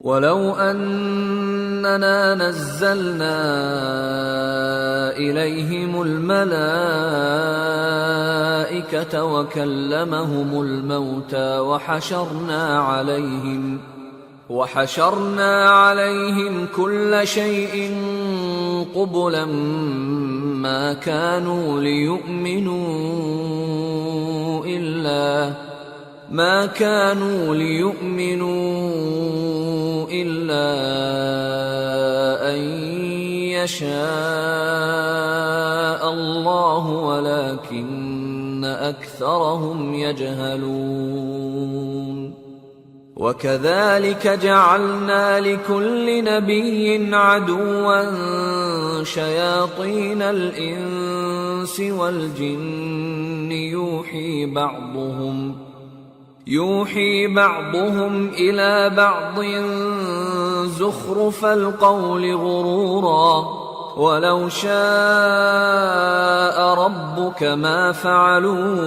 وَلَوْ أَنَّنَا نَزَّلْنَا إِلَيْهِمُ الْمَلَائِكَةَ وَكَلَّمَهُمُ الْمَوْتَى وَحَشَرْنَا عَلَيْهِمْ كُلَّ شَيْءٍ قُبُلًا مَا كَانُوا لِيُؤْمِنُوا إِلَّا أَن يَشَاءَ اللَّهُ وَلَكِنَّ أَكْثَرَهُمْ يَجْهَلُونَ وَكَذَلِكَ جَعَلْنَا لِكُلِّ نَبِيٍّ عَدُوًّا شَيَاطِينَ الْإِنسِ وَالْجِنِّ يُوحِي بَعْضُهُمْ إِلَى بَعْضٍ زُخْرُفَ الْقَوْلِ غُرُورًا وَلَوْ شَاءَ رَبُّكَ مَا فَعَلُوهُ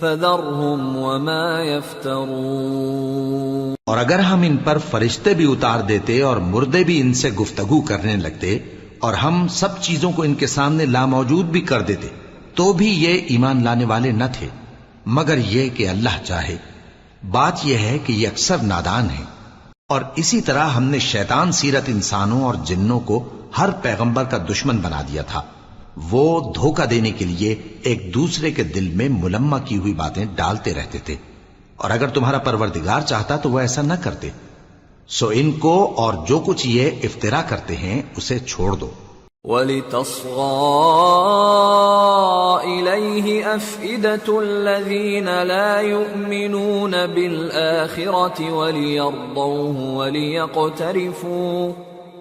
فَذَرْهُمْ وَمَا يَفْتَرُونَ۔ اور اگر ہم ان پر فرشتے بھی اتار دیتے اور مردے بھی ان سے گفتگو کرنے لگتے اور ہم سب چیزوں کو ان کے سامنے لاموجود بھی کر دیتے تو بھی یہ ایمان لانے والے نہ تھے مگر یہ کہ اللہ چاہے۔ بات یہ ہے کہ یہ اکثر نادان ہیں۔ اور اسی طرح ہم نے شیطان سیرت انسانوں اور جنوں کو ہر پیغمبر کا دشمن بنا دیا تھا۔ وہ دھوکہ دینے کے لیے ایک دوسرے کے دل میں ملمہ کی ہوئی باتیں ڈالتے رہتے تھے، اور اگر تمہارا پروردگار چاہتا تو وہ ایسا نہ کرتے۔ سو ان کو اور جو کچھ یہ افترا کرتے ہیں اسے چھوڑ دو۔ وَلِتَصْغَىٰ إِلَيْهِ أَفْئِدَةُ الَّذِينَ لَا يُؤْمِنُونَ بِالْآخِرَةِ وَلِيَرْضَوْهُ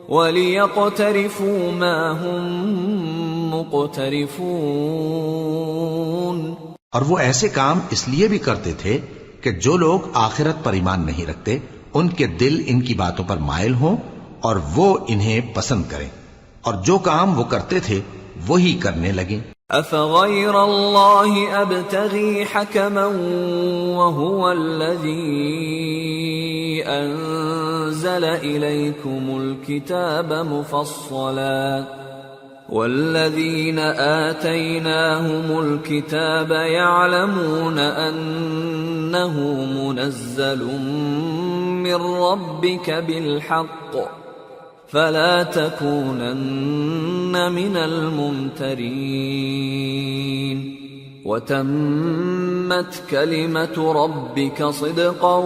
وَلِيَقْتَرِفُوا مَا هُمْ مُقْتَرِفُونَ۔ اور وہ ایسے کام اس لیے بھی کرتے تھے کہ جو لوگ آخرت پر ایمان نہیں رکھتے ان کے دل ان کی باتوں پر مائل ہوں اور وہ انہیں پسند کریں، اور جو کام وہ کرتے تھے وہی کرنے لگیں۔ أَفَغَيْرَ اللَّهِ أَبْتَغِي حَكَمًا وَهُوَ الَّذِي أَنزَلَ إِلَيْكُمُ الْكِتَابَ مُفَصَّلًا وَالَّذِينَ آتَيْنَاهُمُ الْكِتَابَ يَعْلَمُونَ أَنَّهُ مُنَزَّلٌ مِّن رَّبِّكَ بِالْحَقِّ فَلَا تَكُونَنَّ مِنَ الْمُمْتَرِينَ وَتَمَّتْ كَلِمَةُ رَبِّكَ صِدْقًا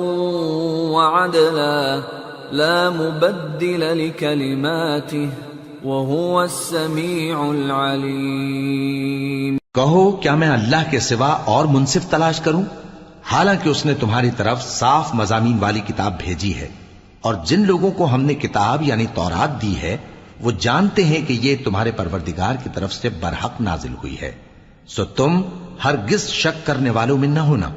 وَعَدْلًا لَا مُبَدِّلَ لِكَلِمَاتِهِ وَهُوَ السَّمِيعُ الْعَلِيمُ۔ کہو کیا میں اللہ کے سوا اور منصف تلاش کروں، حالانکہ اس نے تمہاری طرف صاف مضامین والی کتاب بھیجی ہے، اور جن لوگوں کو ہم نے کتاب یعنی تورات دی ہے وہ جانتے ہیں کہ یہ تمہارے پروردگار کی طرف سے برحق نازل ہوئی ہے، سو تم ہرگز شک کرنے والوں میں نہ ہونا،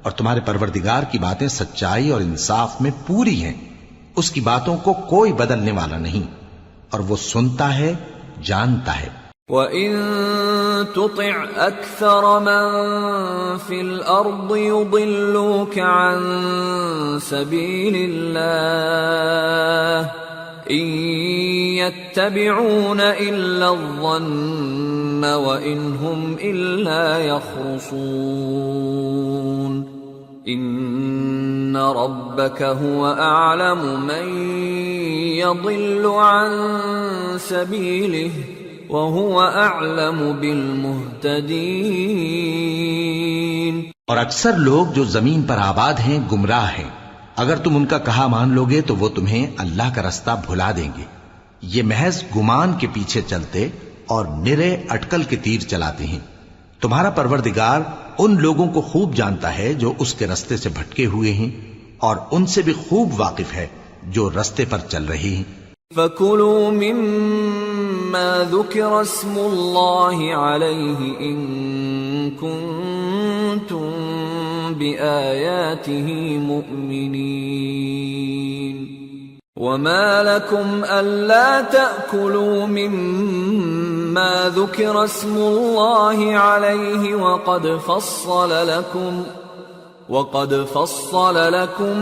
اور تمہارے پروردگار کی باتیں سچائی اور انصاف میں پوری ہیں، اس کی باتوں کو کوئی بدلنے والا نہیں، اور وہ سنتا ہے جانتا ہے۔ وَإِن تُطِعْ أَكْثَرَ مَن فِي الْأَرْضِ يُضِلُّوكَ عَن سَبِيلِ اللَّهِ إِن يَتَّبِعُونَ إِلَّا الظَّنَّ وَإِنْ هُمْ إِلَّا يَخْرُصُونَ إِنَّ رَبَّكَ هُوَ أَعْلَمُ مَن يَضِلُّ عَن سَبِيلِهِ وَهُوَ أَعْلَمُ بِالْمُهْتَدِينَ۔ اور اکثر لوگ جو زمین پر آباد ہیں گمراہ ہیں، اگر تم ان کا کہا مان لوگے تو وہ تمہیں اللہ کا رستہ بھلا دیں گے۔ یہ محض گمان کے پیچھے چلتے اور نرے اٹکل کے تیر چلاتے ہیں۔ تمہارا پروردگار ان لوگوں کو خوب جانتا ہے جو اس کے رستے سے بھٹکے ہوئے ہیں، اور ان سے بھی خوب واقف ہے جو رستے پر چل رہے ہیں۔ فَكُلُوا مِمَّا ذُكِرَ اسْمُ اللَّهِ عَلَيْهِ إِن كُنتُم بِآيَاتِهِ مُؤْمِنِينَ وَمَا لَكُمْ أَلَّا تَأْكُلُوا مِمَّا ذُكِرَ اسْمُ اللَّهِ عَلَيْهِ وَقَدْ فَصَّلَ لَكُم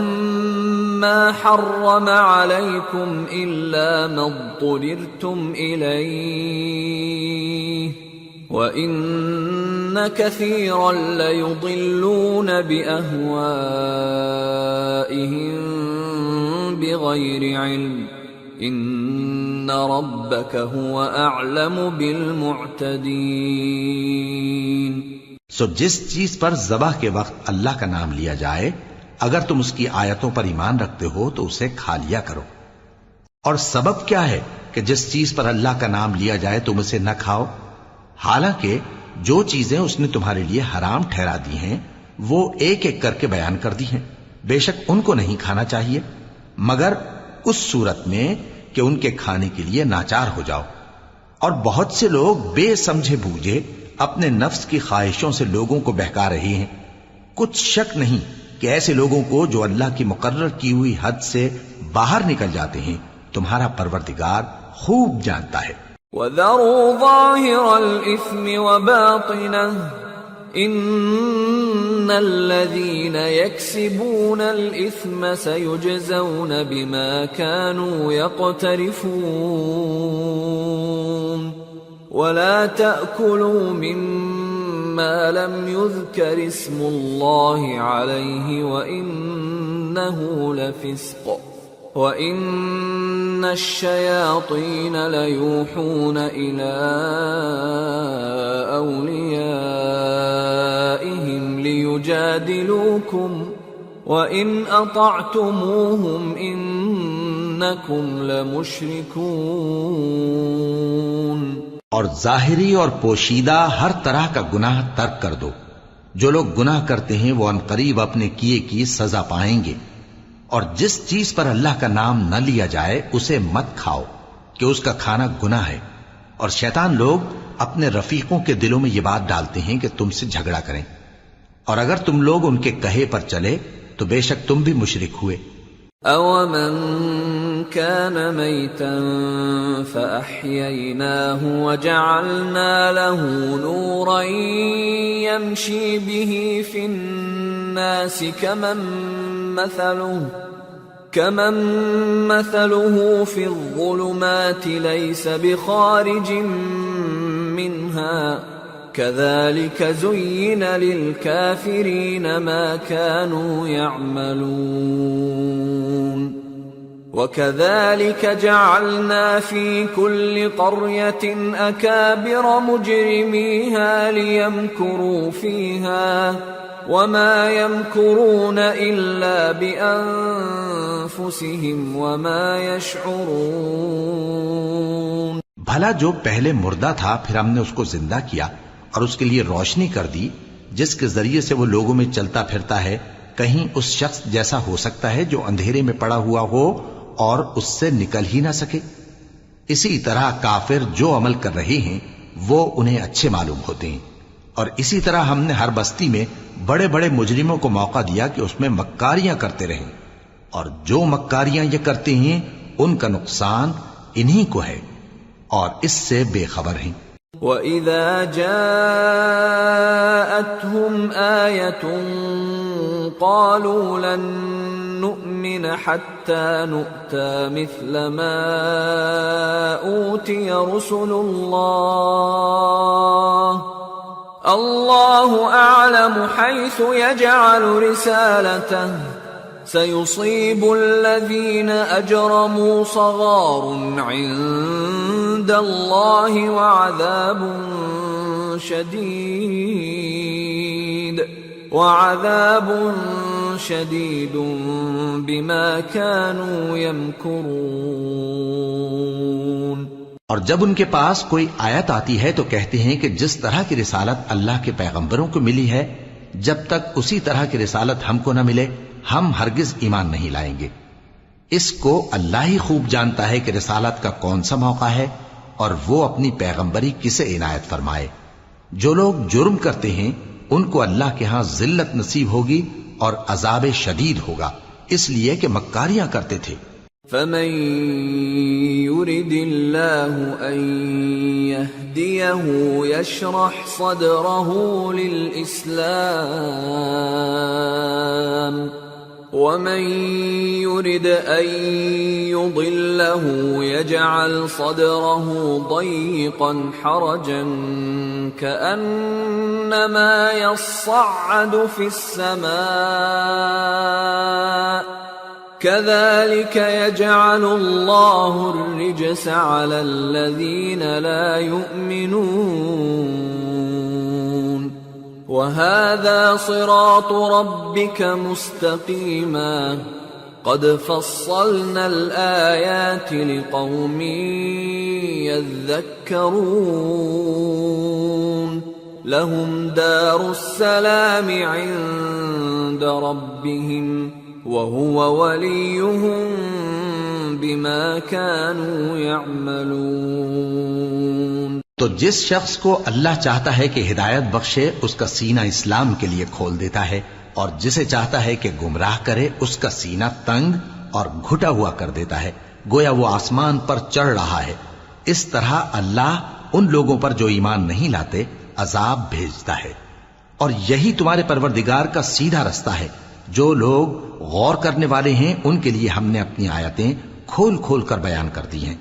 ما حرم عليكم إلا ما اضطررتم إليه وإن كثيرا ليضلون بأهوائهم بغير علم إن ربك هو أعلم بالمعتدين۔ سو جس چیز پر ذبح کے وقت اللہ کا نام لیا جائے اگر تم اس کی آیتوں پر ایمان رکھتے ہو تو اسے کھا لیا کرو۔ اور سبب کیا ہے کہ جس چیز پر اللہ کا نام لیا جائے تم اسے نہ کھاؤ؟ حالانکہ جو چیزیں اس نے تمہارے لیے حرام ٹھہرا دی ہیں وہ ایک ایک کر کے بیان کر دی ہیں، بے شک ان کو نہیں کھانا چاہیے مگر اس صورت میں کہ ان کے کھانے کے لیے ناچار ہو جاؤ۔ اور بہت سے لوگ بے سمجھے بوجھے اپنے نفس کی خواہشوں سے لوگوں کو بہکا رہے ہیں۔ کچھ شک نہیں کہ ایسے لوگوں کو جو اللہ کی مقرر کی ہوئی حد سے باہر نکل جاتے ہیں تمہارا پروردگار خوب جانتا ہے۔ وَذَرُوا ظَاهِرَ الْإِثْمِ وَبَاطِنَهُ إِنَّ الَّذِينَ يَكْسِبُونَ الْإِثْمَ سَيُجْزَوْنَ بِمَا كَانُوا يَقْتَرِفُونَ وَلَا تَأْكُلُوا مِمَّا لَمْ يُذْكَرِ اسْمُ اللَّهِ عَلَيْهِ وَإِنَّهُ لَفِسْقٌ وَإِنَّ الشَّيَاطِينَ لَيُوحُونَ إِلَىٰ أَوْلِيَائِهِمْ لِيُجَادِلُوكُمْ وَإِنْ أَطَعْتُمُوهُمْ إِنَّكُمْ لَمُشْرِكُونَ۔ اور ظاہری اور پوشیدہ ہر طرح کا گناہ ترک کر دو۔ جو لوگ گناہ کرتے ہیں وہ عنقریب اپنے کیے کی سزا پائیں گے۔ اور جس چیز پر اللہ کا نام نہ لیا جائے اسے مت کھاؤ کہ اس کا کھانا گناہ ہے۔ اور شیطان لوگ اپنے رفیقوں کے دلوں میں یہ بات ڈالتے ہیں کہ تم سے جھگڑا کریں، اور اگر تم لوگ ان کے کہے پر چلے تو بے شک تم بھی مشرک ہوئے۔ أَوَمَنْ كَانَ مَيْتًا فَأَحْيَيْنَاهُ وَجَعَلْنَا لَهُ نُورًا يَمْشِي بِهِ فِي النَّاسِ كَمَنْ مَثَلُهُ فِي الظُّلُمَاتِ لَيْسَ بِخَارِجٍ مِّنْهَا كَذَلِكَ زُيِّنَ لِلْكَافِرِينَ مَا كَانُوا يَعْمَلُونَ وَكَذَلِكَ جَعَلْنَا فِي كُلِّ قَرْيَةٍ أَكَابِرَ مُجْرِمِيهَا لِيَمْكُرُوا فِيهَا وَمَا يَمْكُرُونَ إِلَّا بِأَنفُسِهِمْ وَمَا يَشْعُرُونَ۔ بھلا جو پہلے مردہ تھا پھر ہم نے اس کو زندہ کیا اور اس کے لیے روشنی کر دی جس کے ذریعے سے وہ لوگوں میں چلتا پھرتا ہے، کہیں اس شخص جیسا ہو سکتا ہے جو اندھیرے میں پڑا ہوا ہو اور اس سے نکل ہی نہ سکے؟ اسی طرح کافر جو عمل کر رہے ہیں وہ انہیں اچھے معلوم ہوتے ہیں۔ اور اسی طرح ہم نے ہر بستی میں بڑے بڑے مجرموں کو موقع دیا کہ اس میں مکاریاں کرتے رہیں، اور جو مکاریاں یہ کرتے ہیں ان کا نقصان انہی کو ہے اور اس سے بے خبر ہیں۔ وَإِذَا جَاءَتْهُمْ آيَةٌ قَالُوا لَن نُّؤْمِنَ حَتَّى نُؤْتَىٰ مِثْلَ مَا أُوتِيَ رُسُلُ اللَّهُ أَعْلَمُ حَيْثُ يَجْعَلُ رِسَالَتَهُ سَيُصِيبُ الَّذِينَ أَجْرَمُوا صَغَارٌ عِندَ اللَّهِ وَعَذَابٌ شَدِيدٌ بِمَا كَانُوا يَمْكُرُونَ۔ اور جب ان کے پاس کوئی آیت آتی ہے تو کہتے ہیں کہ جس طرح کی رسالت اللہ کے پیغمبروں کو ملی ہے جب تک اسی طرح کی رسالت ہم کو نہ ملے ہم ہرگز ایمان نہیں لائیں گے۔ اس کو اللہ ہی خوب جانتا ہے کہ رسالت کا کون سا موقع ہے اور وہ اپنی پیغمبری کسے عنایت فرمائے۔ جو لوگ جرم کرتے ہیں ان کو اللہ کے ہاں ذلت نصیب ہوگی اور عذاب شدید ہوگا، اس لیے کہ مکاریاں کرتے تھے۔ فَمَن يُرِدِ اللَّهُ أَن يَهْدِيَهُ يَشْرَحْ صَدْرَهُ لِلْإِسْلَامِ ومن يرد أن يضله يجعل صدره ضيقا حرجا كأنما يصعد في السماء كذلك يجعل الله الرجس على الذين لا يؤمنون وهذا صراط ربك مستقيما قد فصلنا الآيات لقوم يذكرون لهم دار السلام عند ربهم وهو وليهم بما كانوا يعملون۔ تو جس شخص کو اللہ چاہتا ہے کہ ہدایت بخشے اس کا سینہ اسلام کے لیے کھول دیتا ہے، اور جسے چاہتا ہے کہ گمراہ کرے اس کا سینہ تنگ اور گھٹا ہوا کر دیتا ہے، گویا وہ آسمان پر چڑھ رہا ہے۔ اس طرح اللہ ان لوگوں پر جو ایمان نہیں لاتے عذاب بھیجتا ہے، اور یہی تمہارے پروردگار کا سیدھا رستہ ہے۔ جو لوگ غور کرنے والے ہیں ان کے لیے ہم نے اپنی آیتیں کھول کھول کر بیان کر دی ہیں۔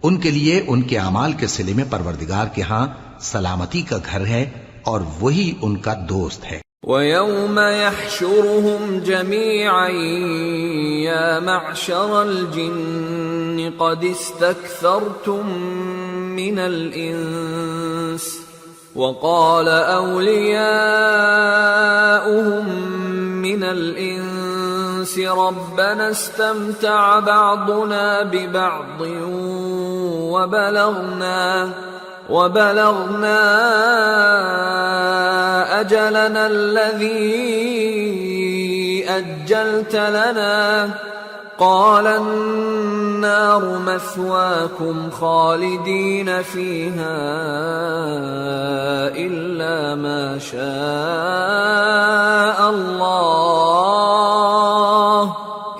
ان کے لیے ان کے اعمال کے صلے میں پروردگار کے ہاں سلامتی کا گھر ہے اور وہی ان کا دوست ہے۔ وَيَوْمَ يَحْشُرُهُمْ جَمِيعًا يَا مَعْشَرَ الْجِنِّ قَدِ اسْتَكْثَرْتُمْ مِنَ الْإِنسِ وَقَالَ أَوْلِيَاؤُهُمْ مِنَ الْإِنسِ رَبَّنَا اسْتَمْتَعَ بَعْضُنَا بِبَعْضٍ وَبَلَغْنَا أَجَلَنَا الَّذِي أَجَّلْتَ لَنَا قَالَ النَّارُ مَثْوَاكُمْ خَالِدِينَ فِيهَا إِلَّا مَا شَاءَ اللَّهُ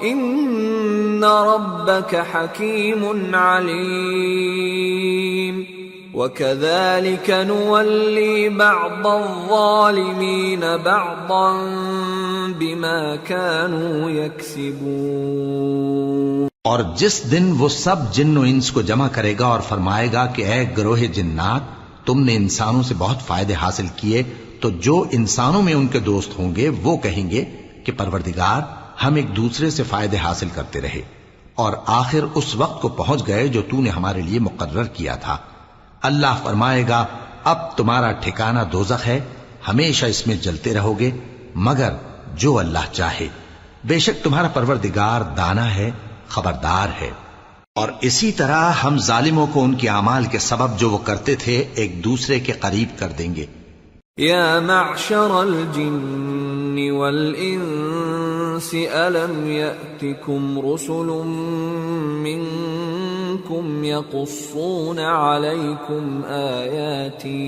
إِنَّ رَبَّكَ حَكِيمٌ عَلِيمٌ وَكَذَلِكَ نُوَلِّي بَعْضَ الظَّالِمِينَ بَعْضًا بِمَا كَانُوا يَكْسِبُونَ۔ اور جس دن وہ سب جن و انس کو جمع کرے گا اور فرمائے گا کہ اے گروہ جنات، تم نے انسانوں سے بہت فائدے حاصل کیے، تو جو انسانوں میں ان کے دوست ہوں گے وہ کہیں گے کہ پروردگار ہم ایک دوسرے سے فائدے حاصل کرتے رہے، اور آخر اس وقت کو پہنچ گئے جو تو نے ہمارے لیے مقرر کیا تھا۔ اللہ فرمائے گا اب تمہارا ٹھکانہ دوزخ ہے، ہمیشہ اس میں جلتے رہو گے مگر جو اللہ چاہے، بے شک تمہارا پروردگار دانا ہے، خبردار ہے۔ اور اسی طرح ہم ظالموں کو ان کے اعمال کے سبب جو وہ کرتے تھے ایک دوسرے کے قریب کر دیں گے۔ یا معشر الجن والانس الم یأتکم رسل منکم یقصون علیکم آیاتی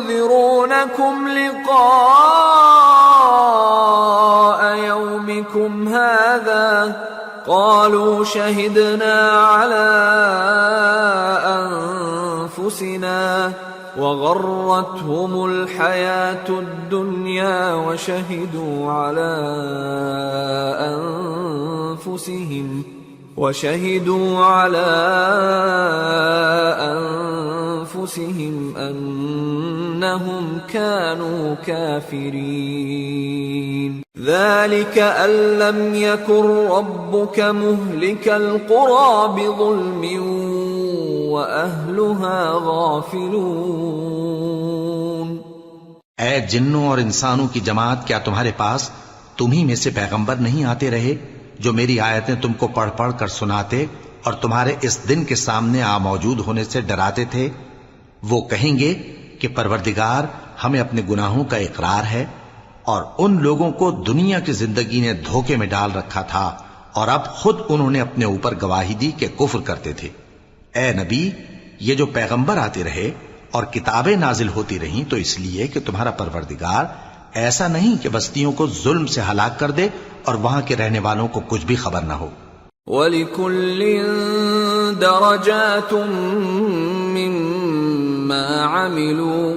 وینذرونکم لقاء یومکم هذا قالوا شهدنا على أنفسنا وغرتهم الحياة الدنيا وشهدوا على أنفسهم أنهم كانوا كافرين ذلك أن لم يكن ربك مهلك القرى بظلم وأهلها غافلون۔ اے جنوں اور انسانوں کی جماعت، کیا تمہارے پاس تمہیں میں سے پیغمبر نہیں آتے رہے جو میری آیتیں تم کو پڑھ پڑھ کر سناتے اور تمہارے اس دن کے سامنے موجود ہونے سے ڈراتے تھے؟ وہ کہیں گے کہ پروردگار ہمیں اپنے گناہوں کا اقرار ہے، اور ان لوگوں کو دنیا کی زندگی نے دھوکے میں ڈال رکھا تھا اور اب خود انہوں نے اپنے اوپر گواہی دی کہ کفر کرتے تھے۔ اے نبی، یہ جو پیغمبر آتے رہے اور کتابیں نازل ہوتی رہیں تو اس لیے کہ تمہارا پروردگار ایسا نہیں کہ بستیوں کو ظلم سے ہلاک کر دے اور وہاں کے رہنے والوں کو کچھ بھی خبر نہ ہو۔ وَلِكُلٍّ دَرَجَاتٌ مِّمَّا عَمِلُوا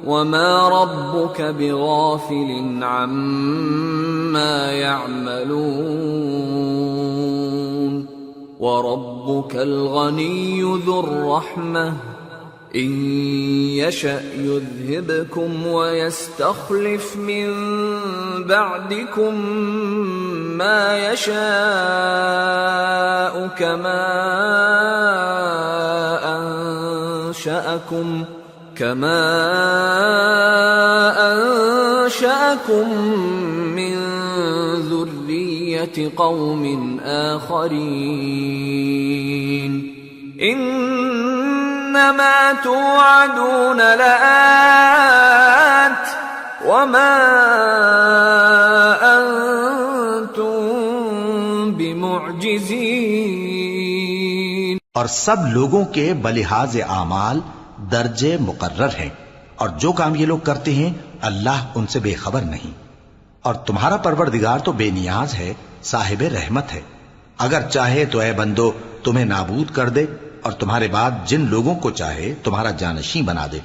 وما ربك بغافل عما يعملون وربك الغني ذو الرحمة إن يشأ يذهبكم ويستخلف من بعدكم ما يشاء كما أنشأكم من ذرية قوم آخرين إنما توعدون لآت وما أنتم بمعجزين. اور سب لوگوں کے بلحاظ اعمال درجے مقرر ہیں، اور جو کام یہ لوگ کرتے ہیں اللہ ان سے بے خبر نہیں. اور تمہارا پروردگار تو بے نیاز ہے، صاحب رحمت ہے. اگر چاہے تو اے بندو تمہیں نابود کر دے، اور تمہارے بعد جن لوگوں کو چاہے تمہارا جانشین بنا دے،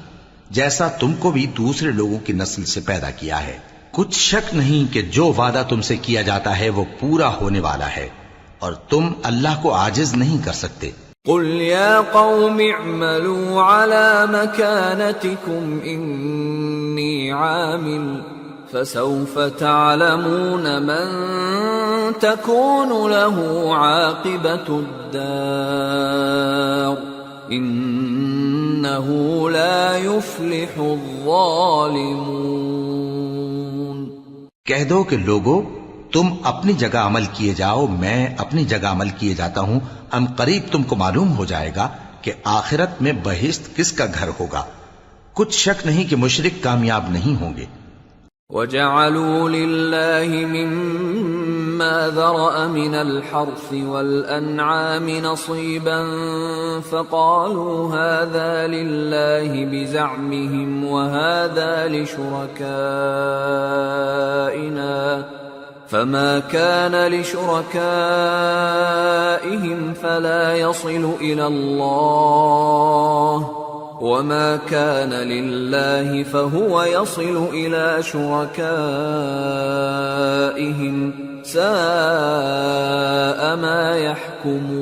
جیسا تم کو بھی دوسرے لوگوں کی نسل سے پیدا کیا ہے. کچھ شک نہیں کہ جو وعدہ تم سے کیا جاتا ہے وہ پورا ہونے والا ہے، اور تم اللہ کو عاجز نہیں کر سکتے. قل يا قوم اعملوا على مكانتكم إني عامل فسوف تعلمون من تكون له عاقبة الدار إنه لا يفلح الظالمون. کہہ دو کہ لوگو تم اپنی جگہ عمل کیے جاؤ، میں اپنی جگہ عمل کیے جاتا ہوں. ان قریب تم کو معلوم ہو جائے گا کہ آخرت میں بہشت کس کا گھر ہوگا. کچھ شک نہیں کہ مشرک کامیاب نہیں ہوں گے. وَجَعَلُوا لِلَّهِ مِمَّا ذَرَأَ مِنَ الْحَرْثِ وَالْأَنْعَامِ نَصِيبًا فَقَالُوا هَذَا لِلَّهِ بِزَعْمِهِمْ وَهَذَا لِشُرَكَائِنَا فَمَا كَانَ لِشُرَكَائِهِمْ فَلَا يَصِلُ إِلَى اللَّهِ وَمَا كَانَ لِلَّهِ فَهُوَ يَصِلُ إِلَى شُرَكَائِهِمْ سَاءَ مَا يَحْكُمُونَ.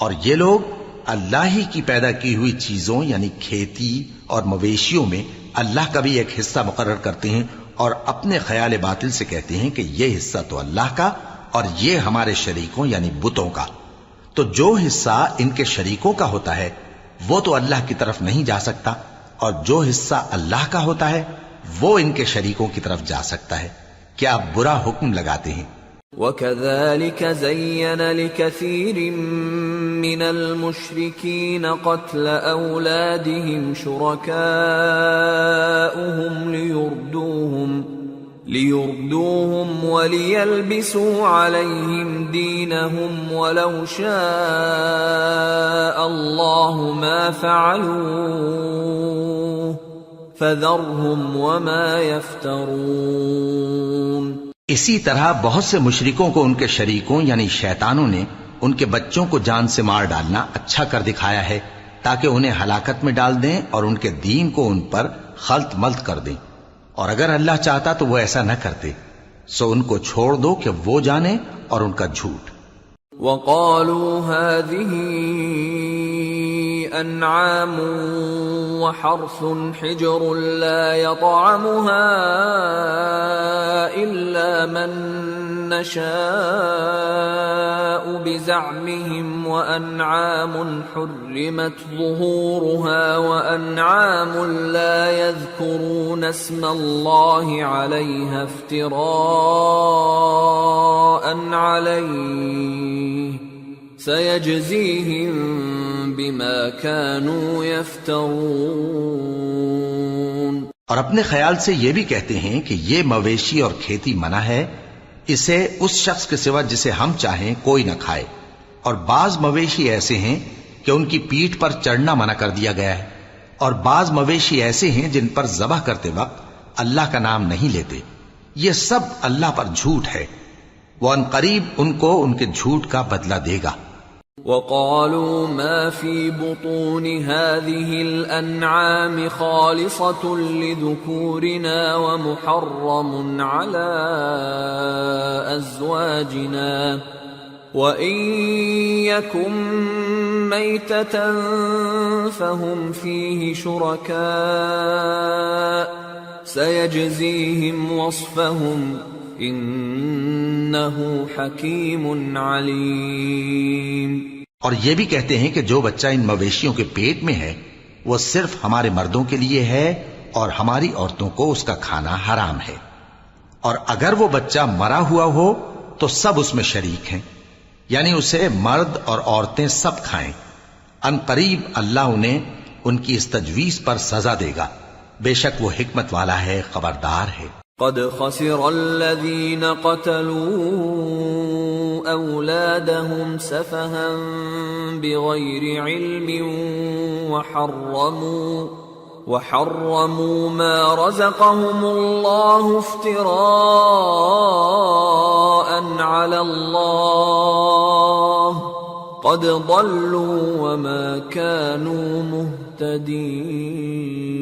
اور یہ لوگ اللہ ہی کی پیدا کی ہوئی چیزوں یعنی کھیتی اور مویشیوں میں اللہ کا بھی ایک حصہ مقرر کرتے ہیں، اور اپنے خیال باطل سے کہتے ہیں کہ یہ حصہ تو اللہ کا اور یہ ہمارے شریکوں یعنی بتوں کا. تو جو حصہ ان کے شریکوں کا ہوتا ہے وہ تو اللہ کی طرف نہیں جا سکتا، اور جو حصہ اللہ کا ہوتا ہے وہ ان کے شریکوں کی طرف جا سکتا ہے. کیا برا حکم لگاتے ہیں. وَكَذَلِكَ زَيَّنَ لِكَثِيرٍ مِّنَ الْمُشْرِكِينَ قَتْلَ أَوْلَادِهِمْ شُرَكَاؤُهُمْ لِيُرْدُوهُمْ وَلِيَلْبِسُوا عَلَيْهِمْ دِينَهُمْ وَلَوْ شَاءَ اللَّهُ مَا فَعَلُوهُ فَذَرْهُمْ وَمَا يَفْتَرُونَ. اسی طرح بہت سے مشرکوں کو ان کے شریکوں یعنی شیطانوں نے ان کے بچوں کو جان سے مار ڈالنا اچھا کر دکھایا ہے تاکہ انہیں ہلاکت میں ڈال دیں اور ان کے دین کو ان پر خلط ملط کر دیں. اور اگر اللہ چاہتا تو وہ ایسا نہ کرتے. سو ان کو چھوڑ دو کہ وہ جانے اور ان کا جھوٹ. وَقَالُوا هَذِهِ أَنْعَامٌ وَحَرْثٌ حِجْرٌ لَا يَطْعَمُهَا إِلَّا مَن نَّشَاءُ بِزَعْمِهِمْ وَأَنْعَامٌ حُرِّمَتْ ظُهُورُهَا وَأَنْعَامٌ لَا يَذْكُرُونَ اسْمَ اللَّهِ عَلَيْهَا افْتِرَاءً عَلَيْهِ سَيَجْزِيهِمْ بِمَا كَانُوا يَفْتَرُونَ. اور اپنے خیال سے یہ بھی کہتے ہیں کہ یہ مویشی اور کھیتی منع ہے، اسے اس شخص کے سوا جسے ہم چاہیں کوئی نہ کھائے. اور بعض مویشی ایسے ہیں کہ ان کی پیٹھ پر چڑھنا منع کر دیا گیا ہے، اور بعض مویشی ایسے ہیں جن پر ذبح کرتے وقت اللہ کا نام نہیں لیتے. یہ سب اللہ پر جھوٹ ہے. وہ ان قریب ان کو ان کے جھوٹ کا بدلہ دے گا. وقالوا ما في بطون هذه الأنعام خالصة لذكورنا ومحرم على أزواجنا وإن يكن ميتة فهم فيه شركاء سيجزيهم وصفهم إنه حكيم عليم۔ اور یہ بھی کہتے ہیں کہ جو بچہ ان مویشیوں کے پیٹ میں ہے وہ صرف ہمارے مردوں کے لیے ہے اور ہماری عورتوں کو اس کا کھانا حرام ہے، اور اگر وہ بچہ مرا ہوا ہو تو سب اس میں شریک ہیں، یعنی اسے مرد اور عورتیں سب کھائیں۔ ان قریب اللہ انہیں ان کی اس تجویز پر سزا دے گا، بے شک وہ حکمت والا ہے، خبردار ہے۔ قد خسر الذين قتلوا أولادهم سفها بغير علم وحرموا ما رزقهم الله افتراء على الله قد ضلوا وما كانوا مهتدين۔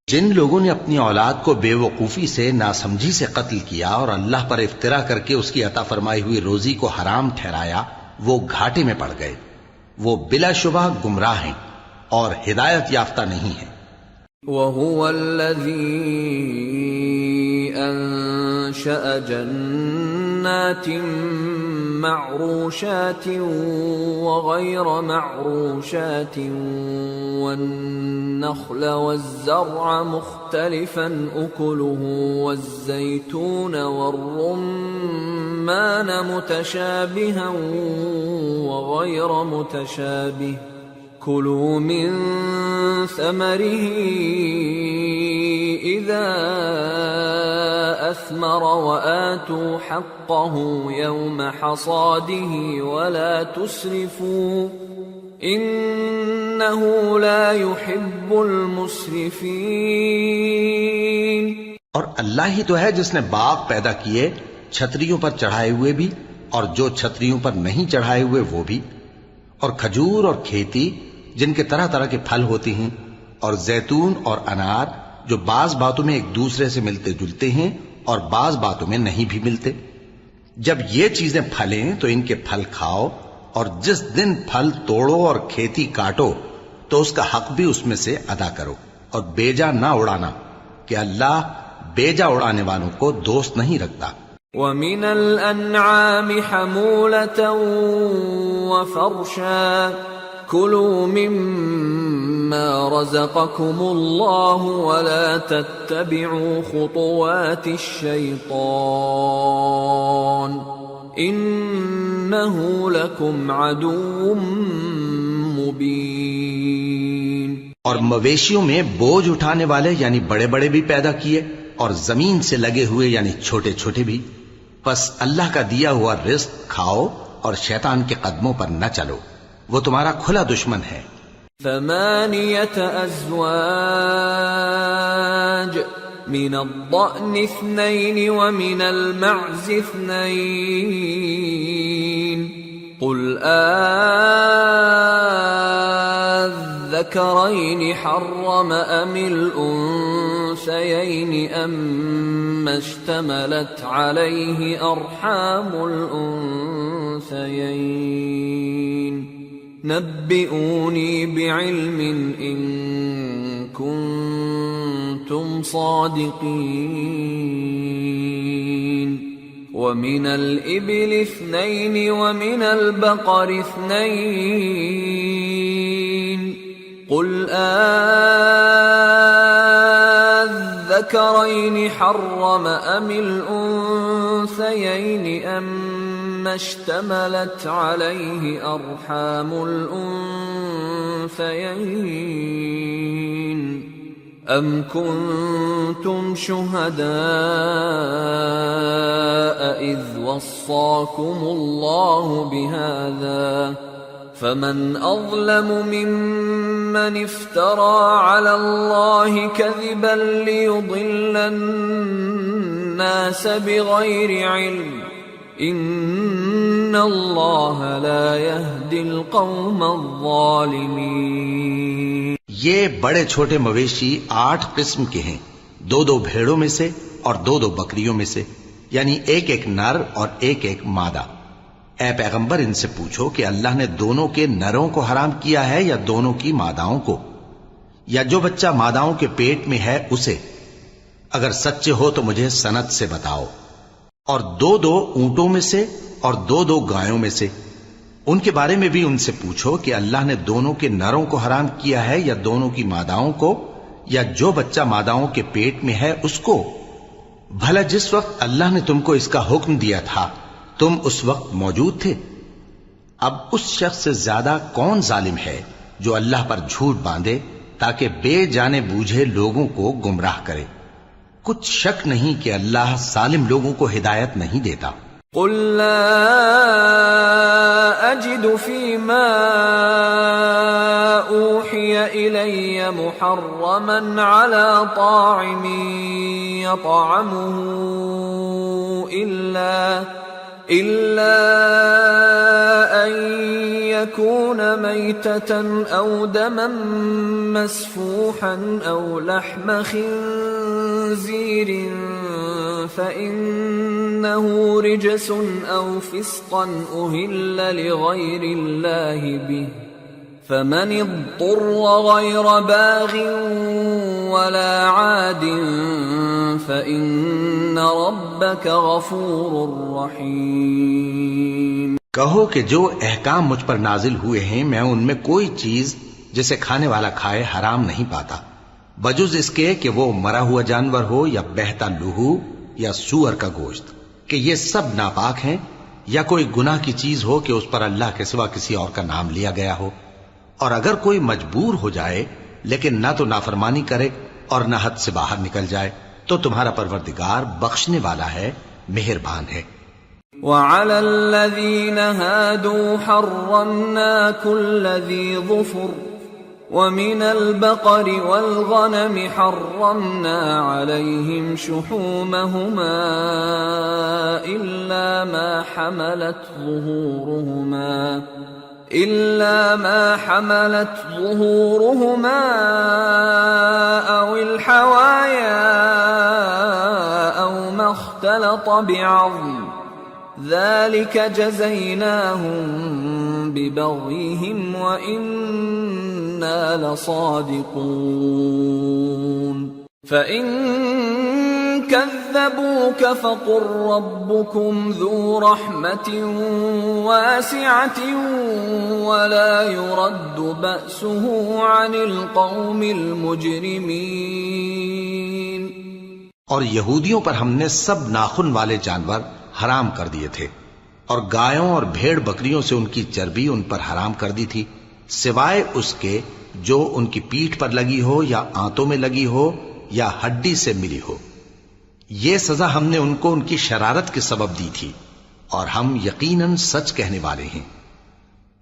جن لوگوں نے اپنی اولاد کو بے وقوفی سے ناسمجھی سے قتل کیا اور اللہ پر افترا کر کے اس کی عطا فرمائی ہوئی روزی کو حرام ٹھہرایا، وہ گھاٹے میں پڑ گئے، وہ بلا شبہ گمراہ ہیں اور ہدایت یافتہ نہیں ہیں۔ وَهُوَ الَّذِي أَنشَأَ جَنَّاتٍ مَّعْرُوشَاتٍ وَغَيْرَ مَعْرُوشَاتٍ وَالنَّخْلَ وَالزَّرْعَ مُخْتَلِفًا أُكُلُهُ وَالزَّيْتُونَ وَالرُّمَّانَ مُتَشَابِهًا وَغَيْرَ مُتَشَابِهٍ كُلُوا مِن ثَمَرِهِ إِذَا أَثْمَرَ وَآتُوا حَقَّهُ يَوْمَ حَصَادِهِ وَلَا تُسْرِفُوا إِنَّهُ لَا يُحِبُّ الْمُسْرِفِينَ۔ اور اللہ ہی تو ہے جس نے باغ پیدا کیے چھتریوں پر چڑھائے ہوئے بھی اور جو چھتریوں پر نہیں چڑھائے ہوئے وہ بھی، اور کھجور اور کھیتی جن کے طرح طرح کے پھل ہوتے ہیں، اور زیتون اور انار جو بعض باتوں میں ایک دوسرے سے ملتے جلتے ہیں اور بعض باتوں میں نہیں بھی ملتے۔ جب یہ چیزیں پھلیں تو ان کے پھل کھاؤ، اور جس دن پھل توڑو اور کھیتی کاٹو تو اس کا حق بھی اس میں سے ادا کرو، اور بیجا نہ اڑانا کہ اللہ بیجا اڑانے والوں کو دوست نہیں رکھتا۔ وَمِنَ الْأَنْعَامِ حَمُولَةً وَفَرْشًا كُلُوا مِمَّا رَزَقَكُمُ اللَّهُ وَلَا تَتَّبِعُوا خُطُوَاتِ الشَّيْطَانِ إِنَّهُ لَكُمْ عَدُوٌّ مُبِينٌ۔ اور مویشیوں میں بوجھ اٹھانے والے یعنی بڑے بڑے بھی پیدا کیے، اور زمین سے لگے ہوئے یعنی چھوٹے چھوٹے بھی، پس اللہ کا دیا ہوا رزق کھاؤ اور شیطان کے قدموں پر نہ چلو، وہ تمہارا کھلا دشمن ہے۔ 8 أزواج من الضأن 2 ومن المعز 2 قل الذكرين حرم أم الأنثيين أما اشتملت عليه أرحام الأنثيين نبئوني بعلم إن كنتم صادقين۔ ومن الإبل 2 ومن البقر 2 قل الذكرين حرم أم الأنثيين أما اشتملت عليه أرحام الأنثيين أم كنتم شهداء إذ وصاكم الله بهذا فمن أظلم ممن افترى على الله كذبا ليضل الناس بغير علم ان اللہ لا یہدی القوم الظالمین۔ یہ بڑے چھوٹے مویشی 8 قسم کے ہیں، 2 بھیڑوں میں سے اور 2 بکریوں میں سے، یعنی ایک نر اور ایک مادہ۔ اے پیغمبر ان سے پوچھو کہ اللہ نے دونوں کے نروں کو حرام کیا ہے یا دونوں کی ماداؤں کو، یا جو بچہ ماداؤں کے پیٹ میں ہے اسے؟ اگر سچے ہو تو مجھے سند سے بتاؤ۔ اور 2 اونٹوں میں سے اور 2 گایوں میں سے، ان کے بارے میں بھی ان سے پوچھو کہ اللہ نے دونوں کے نروں کو حرام کیا ہے یا دونوں کی ماداؤں کو، یا جو بچہ ماداؤں کے پیٹ میں ہے اس کو؟ بھلا جس وقت اللہ نے تم کو اس کا حکم دیا تھا تم اس وقت موجود تھے؟ اب اس شخص سے زیادہ کون ظالم ہے جو اللہ پر جھوٹ باندھے تاکہ بے جانے بوجھے لوگوں کو گمراہ کرے؟ کچھ شک نہیں کہ اللہ ظالم لوگوں کو ہدایت نہیں دیتا۔ قل لا اجد فيما اوحي الي محرما على طاعم يطعمه الا ان يكون ميتة او دما مسفوحا او لحم خنزير فإنه رجس أو فسقا أهل لغير الله به فمن اضطر غير باغ ولا عاد فإن ربك غفور رحيم۔ کہو کہ جو احکام مجھ پر نازل ہوئے ہیں میں ان میں کوئی چیز جسے کھانے والا کھائے حرام نہیں پاتا، بجز اس کے کہ وہ مرا ہوا جانور ہو یا بہتا لہو یا سور کا گوشت، کہ یہ سب ناپاک ہیں، یا کوئی گناہ کی چیز ہو کہ اس پر اللہ کے سوا کسی اور کا نام لیا گیا ہو۔ اور اگر کوئی مجبور ہو جائے لیکن نہ تو نافرمانی کرے اور نہ حد سے باہر نکل جائے تو تمہارا پروردگار بخشنے والا ہے، مہربان ہے۔ وعلى الذين هادوا حرمنا كل ذي ظفر ومن البقر والغنم حرمنا عليهم شحومهما إلا ما حملت ظهورهما أو الحوايا أو ما اختلط بعظم ذلك جزيناهم ببغيهم وإنا لصادقون فإن كذبوك فقل ربكم ذو رحمة واسعة ولا يرد بأسه عن القوم المجرمين۔ اور یہودیوں پر ہم نے سب ناخن والے جانور حرام کر دیے تھے، اور گایوں اور بھیڑ بکریوں سے ان کی چربی ان پر حرام کر دی تھی، سوائے اس کے جو ان کی پیٹھ پر لگی ہو یا آنتوں میں لگی ہو یا ہڈی سے ملی ہو۔ یہ سزا ہم نے ان کو ان کی شرارت کے سبب دی تھی، اور ہم یقیناً سچ کہنے والے ہیں۔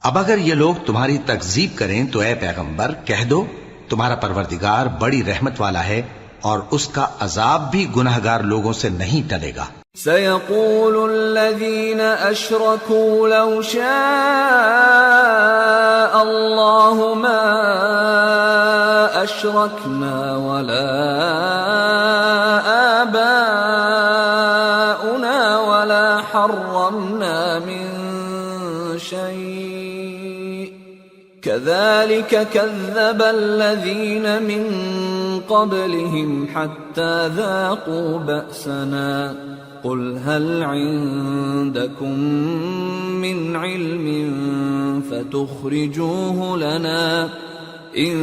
اب اگر یہ لوگ تمہاری تکذیب کریں تو اے پیغمبر کہہ دو تمہارا پروردگار بڑی رحمت والا ہے اور اس کا عذاب بھی گناہگار لوگوں سے نہیں ٹلے گا۔ سيقول الذين أشركوا لو شاء الله ما أشركنا ولا آباؤنا ولا حرمنا من شيء كذلك كذب الذين من قبلهم حتى ذاقوا بأسنا قل هل عندكم من علم فتخرجوه لنا إن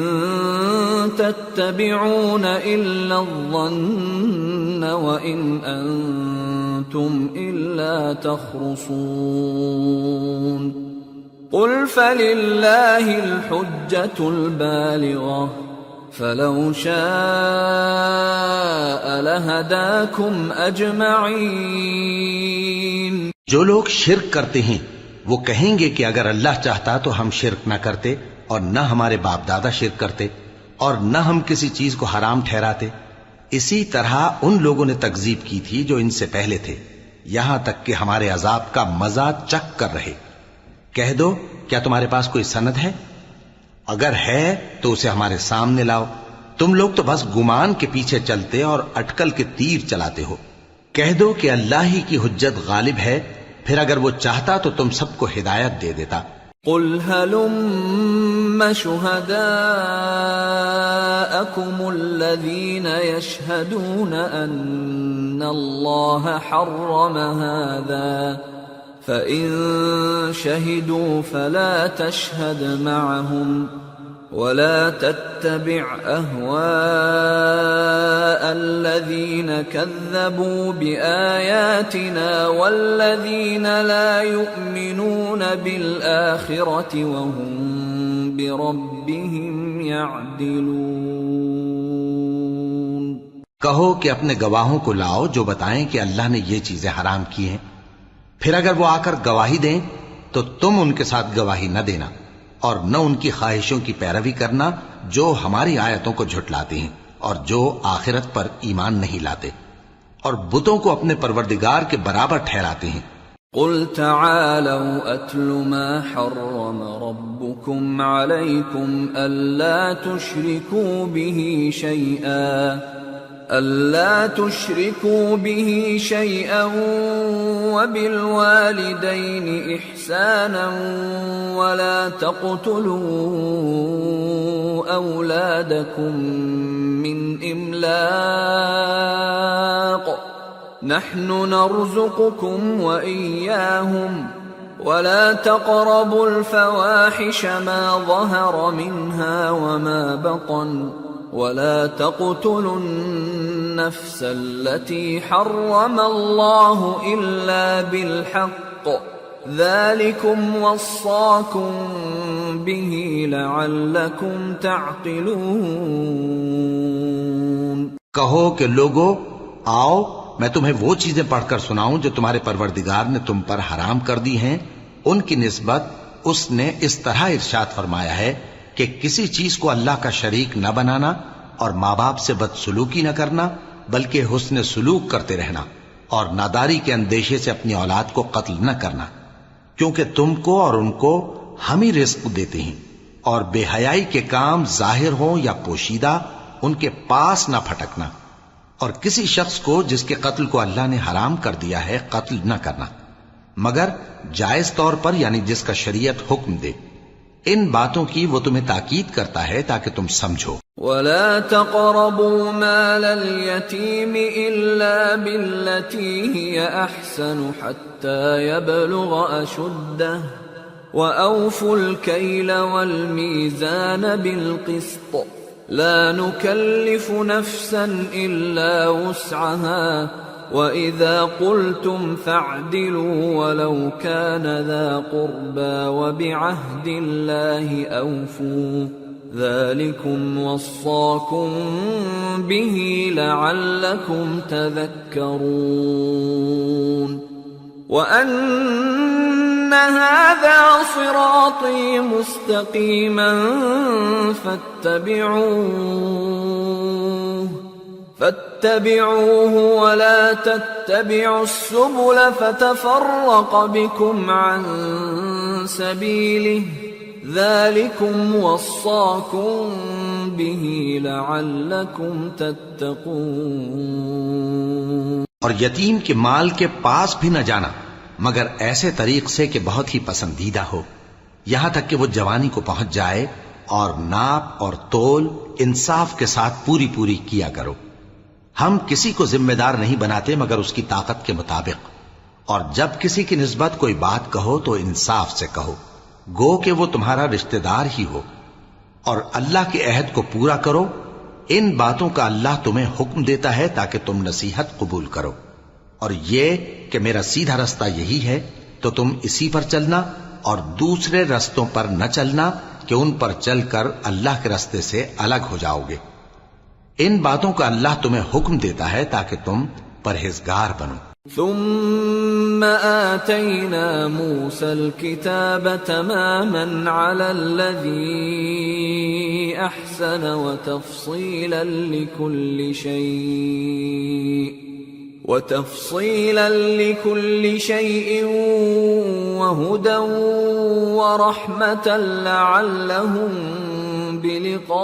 تتبعون إلا الظن وإن أنتم إلا تخرصون قل فلله الحجة البالغة فلو شاء لهداكم أجمعين۔ جو لوگ شرک کرتے ہیں وہ کہیں گے کہ اگر اللہ چاہتا تو ہم شرک نہ کرتے اور نہ ہمارے باپ دادا شرک کرتے اور نہ ہم کسی چیز کو حرام ٹھہراتے۔ اسی طرح ان لوگوں نے تکذیب کی تھی جو ان سے پہلے تھے، یہاں تک کہ ہمارے عذاب کا مزہ چکھ کر رہے۔ کہہ دو کیا تمہارے پاس کوئی سند ہے؟ اگر ہے تو اسے ہمارے سامنے لاؤ۔ تم لوگ تو بس گمان کے پیچھے چلتے اور اٹکل کے تیر چلاتے ہو۔ کہہ دو کہ اللہ ہی کی حجت غالب ہے، پھر اگر وہ چاہتا تو تم سب کو ہدایت دے دیتا۔ قل هلم شهداءكم الذين يشهدون أن الله حرم هذا فإن شهدوا فلا تشهد معهم ولا تتبع أهواء الذين كذبوا بآياتنا والذين لا يؤمنون بالآخرة وهم بربهم يعدلون۔ کہو کہ اپنے گواہوں کو لاؤ جو بتائیں کہ اللہ نے یہ چیزیں حرام کی ہیں، پھر اگر وہ آ کر گواہی دیں تو تم ان کے ساتھ گواہی نہ دینا اور نہ ان کی خواہشوں کی پیروی کرنا جو ہماری آیتوں کو جھٹلاتے ہیں اور جو آخرت پر ایمان نہیں لاتے اور بتوں کو اپنے پروردگار کے برابر ٹھہراتے ہیں۔ قل تعالوا اتل ما حرم ربكم عليكم الا تشركوا به شيئا وبالوالدين إحسانا ولا تقتلوا أولادكم من إملاق نحن نرزقكم وإياهم ولا تقربوا الفواحش ما ظهر منها وما بطن ولا تقتلوا النفس التي حرم الله إلا بالحق ذلكم وصاكم به لعلكم تعقلون۔ کہو کہ لوگو آؤ میں تمہیں وہ چیزیں پڑھ کر سناؤں جو تمہارے پروردگار نے تم پر حرام کر دی ہیں۔ ان کی نسبت اس نے اس طرح ارشاد فرمایا ہے کہ کسی چیز کو اللہ کا شریک نہ بنانا اور ماں باپ سے بدسلوکی نہ کرنا بلکہ حسن سلوک کرتے رہنا اور ناداری کے اندیشے سے اپنی اولاد کو قتل نہ کرنا، کیونکہ تم کو اور ان کو ہم ہی رزق دیتے ہیں، اور بے حیائی کے کام ظاہر ہوں یا پوشیدہ ان کے پاس نہ پھٹکنا، اور کسی شخص کو جس کے قتل کو اللہ نے حرام کر دیا ہے قتل نہ کرنا مگر جائز طور پر، یعنی جس کا شریعت حکم دے۔ ان باتوں کی وہ تمہیں تاکید کرتا ہے تاکہ تم سمجھو۔ ولا تقربوا مال اليتيم إلا بالتي هي أحسن حتى يبلغ أشده وأوفوا الكيل والميزان بالقسط لا نكلف نفسا إلا وسعها وَإِذَا قُلْتُمْ فَاعْدِلُوا وَلَوْ كَانَ ذَا قُرْبَى وَبِعَهْدِ اللَّهِ أَوْفُوا ذَلِكُمْ وَصَّاكُمْ بِهِ لَعَلَّكُمْ تَذَكَّرُونَ وَأَنَّ هَذَا صِرَاطِي مُسْتَقِيمًا فاتبعوه ولا تتبعوا السبل فتفرق بكم عن سبيله ذلكم وصاكم به لعلكم تتقون۔ اور یتیم کے مال کے پاس بھی نہ جانا مگر ایسے طریق سے کہ بہت ہی پسندیدہ ہو، یہاں تک کہ وہ جوانی کو پہنچ جائے، اور ناپ اور تول انصاف کے ساتھ پوری پوری کیا کرو۔ ہم کسی کو ذمہ دار نہیں بناتے مگر اس کی طاقت کے مطابق، اور جب کسی کی نسبت کوئی بات کہو تو انصاف سے کہو، گو کہ وہ تمہارا رشتہ دار ہی ہو، اور اللہ کے عہد کو پورا کرو۔ ان باتوں کا اللہ تمہیں حکم دیتا ہے تاکہ تم نصیحت قبول کرو، اور یہ کہ میرا سیدھا رستہ یہی ہے تو تم اسی پر چلنا اور دوسرے رستوں پر نہ چلنا کہ ان پر چل کر اللہ کے رستے سے الگ ہو جاؤ گے۔ ان باتوں کا اللہ تمہیں حکم دیتا ہے تاکہ تم پرہیزگار بنو۔ ثم آتينا موسى الكتاب تماما على الذي أحسن وتفصيلا لكل شيء وتفصيلا لكل شيء وهدى ورحمة لعلهم بلقاء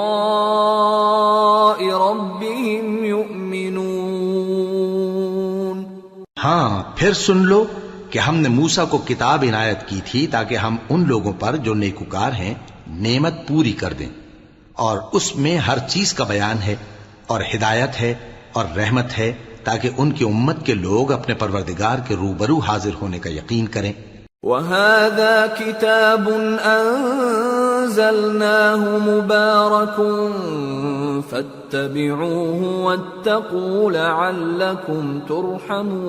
ربهم يؤمنون۔ ہاں پھر سن لو کہ ہم نے موسیٰ کو کتاب عنایت کی تھی تاکہ ہم ان لوگوں پر جو نیکوکار ہیں نعمت پوری کر دیں، اور اس میں ہر چیز کا بیان ہے اور ہدایت ہے اور رحمت ہے، تاکہ ان کی امت کے لوگ اپنے پروردگار کے روبرو حاضر ہونے کا یقین کریں۔ وَهَذَا كِتَابٌ أَنزَلْنَاهُ مُبَارَكٌ فَاتَّبِعُوهُ وَاتَّقُوا لَعَلَّكُمْ تُرْحَمُونَ۔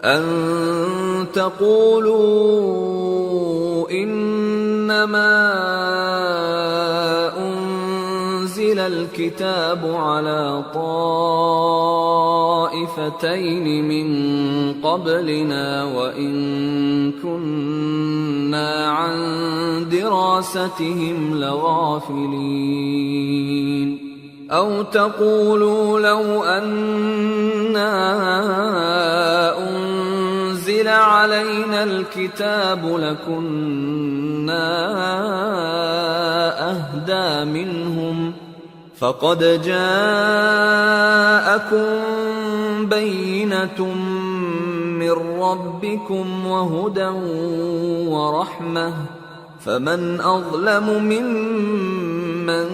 أَن تَقُولُوا إِنَّمَا أُنزِلَ الْكِتَابُ عَلَى طَائِفَتَيْنِ مِن قَبْلِنَا وَإِن كُنَّا عَن دِرَاسَتِهِمْ لَغَافِلِينَ، أَوْ تَقُولُوا لَوْ أَنَّا أُنزِلَ عَلَيْنَا الْكِتَابُ لَكُنَّا أَهْدَىٰ مِنْهُمْ، فَقَدْ جَاءَكُم بَيِّنَةٌ مِّن رَّبِّكُمْ وَهُدًى وَرَحْمَةٌ، فَمَنْ أَظْلَمُ مِمَّن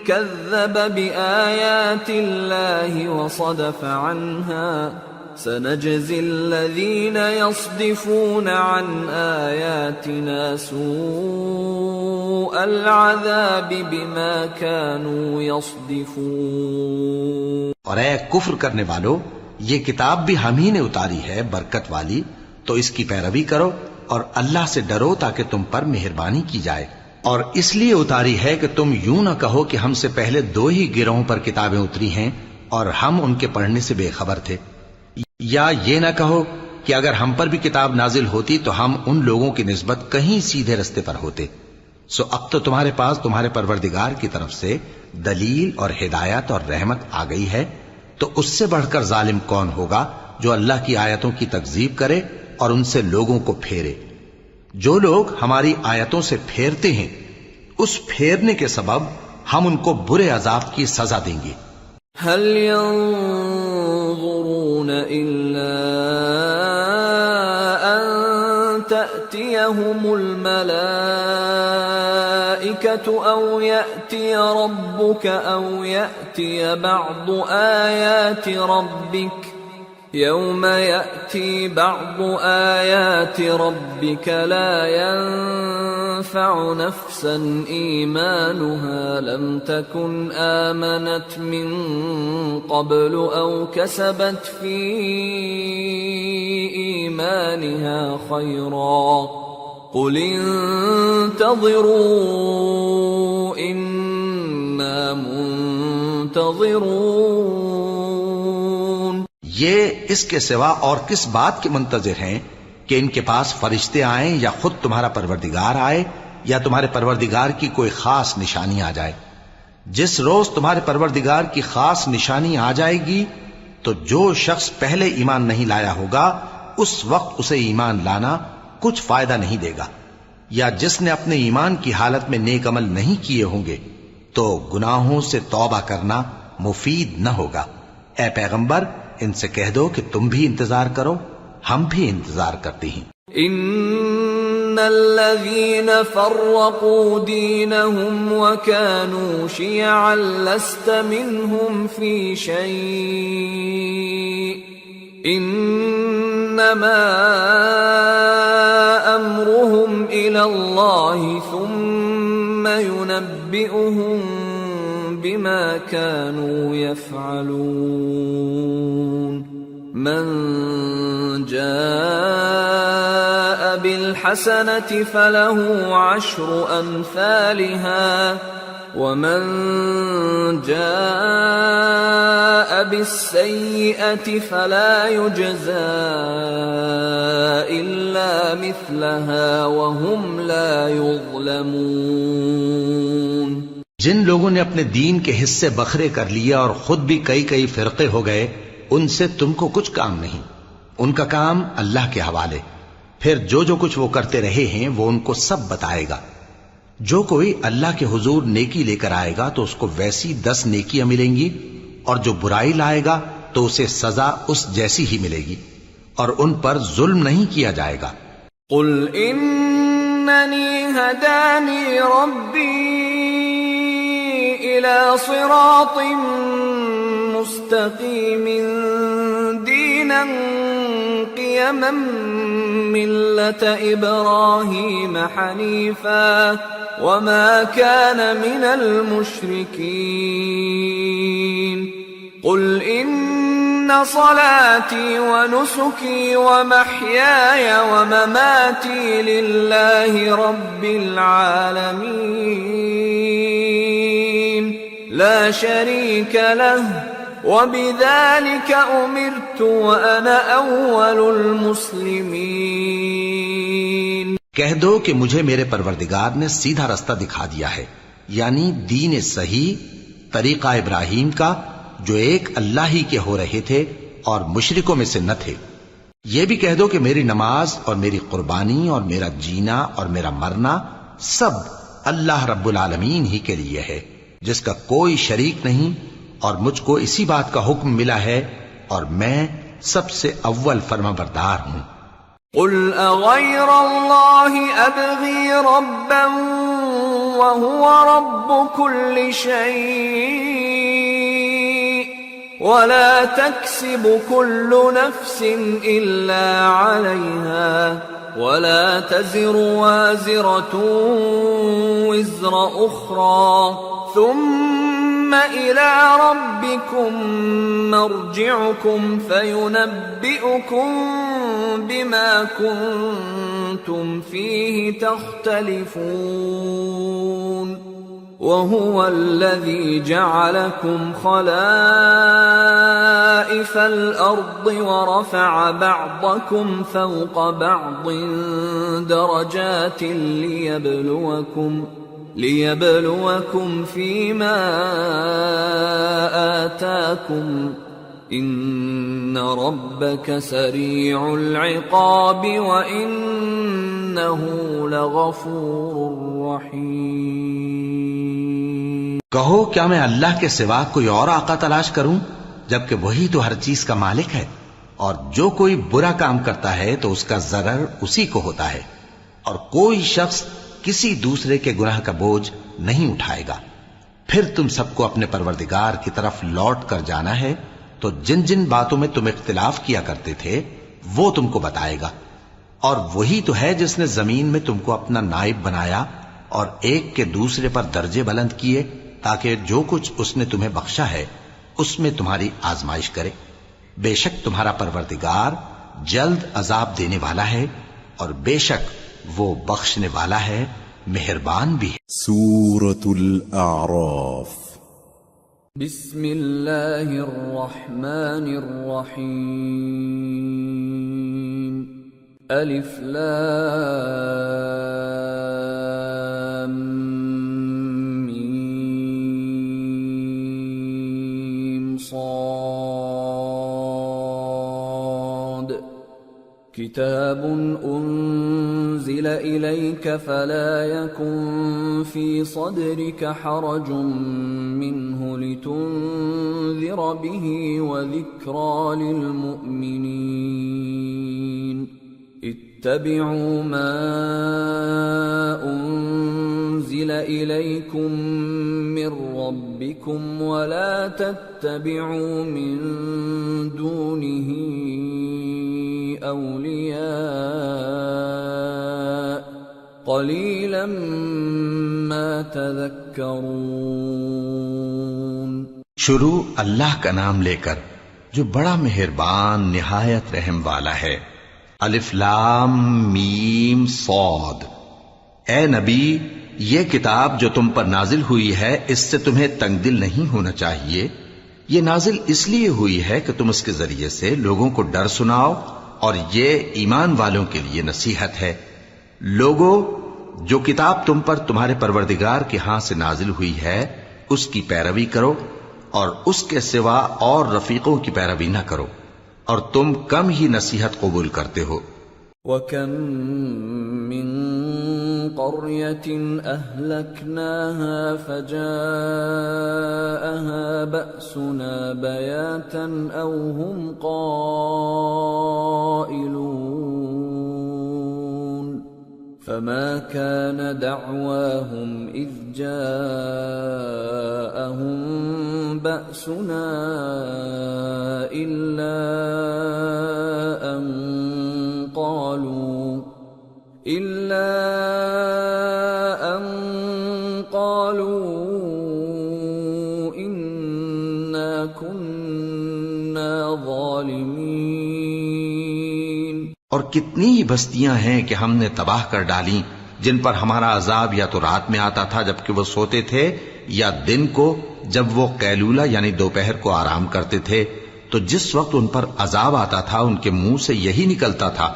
كَذَّبَ بِآيَاتِ اللَّهِ وَصَدَفَ عَنْهَا، سَنَجْزِي الَّذِينَ يَصْدِفُونَ عَنْ آيَاتِنَا سُوءَ الْعَذَابِ بِمَا كَانُوا يَصْدِفُونَ۔ اور اے کفر کرنے والو، یہ کتاب بھی ہم ہی نے اتاری ہے برکت والی، تو اس کی پیروی کرو اور اللہ سے ڈرو تاکہ تم پر مہربانی کی جائے۔ اور اس لیے اتاری ہے کہ تم یوں نہ کہو کہ ہم سے پہلے 2 ہی گروہوں پر کتابیں اتری ہیں اور ہم ان کے پڑھنے سے بے خبر تھے، یا یہ نہ کہو کہ اگر ہم پر بھی کتاب نازل ہوتی تو ہم ان لوگوں کی نسبت کہیں سیدھے رستے پر ہوتے۔ سو اب تو تمہارے پاس تمہارے پروردگار کی طرف سے دلیل اور ہدایت اور رحمت آ گئی ہے، تو اس سے بڑھ کر ظالم کون ہوگا جو اللہ کی آیتوں کی تکذیب کرے اور ان سے لوگوں کو پھیرے۔ جو لوگ ہماری آیتوں سے پھیرتے ہیں، اس پھیرنے کے سبب ہم ان کو برے عذاب کی سزا دیں گے۔ هل ينظرون إلا أن تأتيهم الملائكة أو يأتي ربك أو يأتي بعض آيات ربك، يوم يأتي بعض آيات ربك لا ينفع نفسا إيمانها لم تكن آمنت من قبل أو كسبت في إيمانها خيرا قل انتظروا إنا منتظرون۔ یہ اس کے سوا اور کس بات کے منتظر ہیں کہ ان کے پاس فرشتے آئیں یا خود تمہارا پروردگار آئے یا تمہارے پروردگار کی کوئی خاص نشانی آ جائے؟ جس روز تمہارے پروردگار کی خاص نشانی آ جائے گی تو جو شخص پہلے ایمان نہیں لایا ہوگا اس وقت اسے ایمان لانا کچھ فائدہ نہیں دے گا، یا جس نے اپنے ایمان کی حالت میں نیک عمل نہیں کیے ہوں گے تو گناہوں سے توبہ کرنا مفید نہ ہوگا۔ اے پیغمبر، ان سے کہہ دو کہ تم بھی انتظار کرو، ہم بھی انتظار کرتے ہیں۔ ان الذين فرقوا دينهم وكانوا شيعا لست منهم في شيء انما امرهم الى الله ثم ينبئهم بما كانوا يفعلون۔ من جاء بالحسنة فله 10 أمثالها ومن جاء بالسيئة فلا يجزى إلا مثلها وهم لا يظلمون۔ جن لوگوں نے اپنے دین کے حصے بکھرے کر لیے اور خود بھی کئی کئی فرقے ہو گئے، ان سے تم کو کچھ کام نہیں، ان کا کام اللہ کے حوالے. پھر جو کچھ وہ کرتے رہے ہیں وہ ان کو سب بتائے گا. جو کوئی اللہ کے حضور نیکی لے کر آئے گا تو اس کو ویسی 10 نیکیاں ملیں گی، اور جو برائی لائے گا تو اسے سزا اس جیسی ہی ملے گی، اور ان پر ظلم نہیں کیا جائے گا. قل اننی ہدانی ربی الى صراط مستقیم دینا قیما ملة ابراہیم حنیفا وما كان من المشرکین. قل ان صلاتي ونسكي ومحياي ومماتي لله رب العالمين لا شريك له وبذلك أمرت وأنا أول المسلمين. کہہ دو کہ مجھے میرے پروردگار نے سیدھا رستہ دکھا دیا ہے، یعنی دین صحیح، طریقہ ابراہیم کا، جو ایک اللہ ہی کے ہو رہے تھے اور مشرکوں میں سے نہ تھے. یہ بھی کہہ دو کہ میری نماز اور میری قربانی اور میرا جینا اور میرا مرنا سب اللہ رب العالمین ہی کے لیے ہے، جس کا کوئی شریک نہیں، اور مجھ کو اسی بات کا حکم ملا ہے اور میں سب سے اول فرمانبردار ہوں. قل اغیر اللہ ابغی ربا وهو رب كل شيء ولا تكسب كل نفس إلا عليها ولا تزر وازرة وزر أخرى ثم إلى ربكم مرجعكم فينبئكم بما كنتم فيه تختلفون وهو الذي جعلكم خلائف الأرض ورفع بعضكم فوق بعض درجات ليبلوكم فيما آتاكم إن ربك سريع العقاب وإنه لغفور رحيم. کہو کیا میں اللہ کے سوا کوئی اور آقا تلاش کروں جبکہ وہی تو ہر چیز کا مالک ہے، اور جو کوئی برا کام کرتا ہے تو اس کا ضرر اسی کو ہوتا ہے، اور کوئی شخص کسی دوسرے کے گناہ کا بوجھ نہیں اٹھائے گا. پھر تم سب کو اپنے پروردگار کی طرف لوٹ کر جانا ہے، تو جن جن باتوں میں تم اختلاف کیا کرتے تھے وہ تم کو بتائے گا. اور وہی تو ہے جس نے زمین میں تم کو اپنا نائب بنایا اور ایک کے دوسرے پر درجے بلند کیے تاکہ جو کچھ اس نے تمہیں بخشا ہے اس میں تمہاری آزمائش کرے. بے شک تمہارا پروردگار جلد عذاب دینے والا ہے، اور بے شک وہ بخشنے والا ہے، مہربان بھی ہے. سورة الأعراف. بسم اللہ الرحمن الرحیم. الف لام میم صاد. کتاب انزل الیک فلا یکن فی صدرک حرج منه لتنذر به وذکرى للمؤمنین. اتبعوا ما انزل الیکم من ربکم ولا تتبعوا من دونه اولیاء قلیلا ما تذکرون. شروع اللہ کا نام لے کر جو بڑا مہربان نہایت رحم والا ہے. الف لام میم صاد. اے نبی، یہ کتاب جو تم پر نازل ہوئی ہے اس سے تمہیں تنگ دل نہیں ہونا چاہیے. یہ نازل اس لیے ہوئی ہے کہ تم اس کے ذریعے سے لوگوں کو ڈر سناؤ، اور یہ ایمان والوں کے لیے نصیحت ہے. لوگو، جو کتاب تم پر تمہارے پروردگار کے ہاں سے نازل ہوئی ہے اس کی پیروی کرو اور اس کے سوا اور رفیقوں کی پیروی نہ کرو، اور تم کم ہی نصیحت قبول کرتے ہو۔ وَكَم مِّن قَرْيَةٍ أَهْلَكْنَاهَا فَجَاءَهَا بَأْسُنَا بَيَاتًا أَوْ هُمْ قَائِلُونَ فَمَا كَانَ دَعْوَاهُمْ إِذْ جَاءَهُم بَأْسُنَا إِلَّا أَن قَالُوا إِنَّا كُنَّا ظَالِمِينَ۔ اور کتنی ہی بستیاں ہیں کہ ہم نے تباہ کر ڈالیں، جن پر ہمارا عذاب یا تو رات میں آتا تھا جبکہ وہ سوتے تھے، یا دن کو جب وہ قیلولہ یعنی دوپہر کو آرام کرتے تھے، تو جس وقت ان پر عذاب آتا تھا ان کے منہ سے یہی نکلتا تھا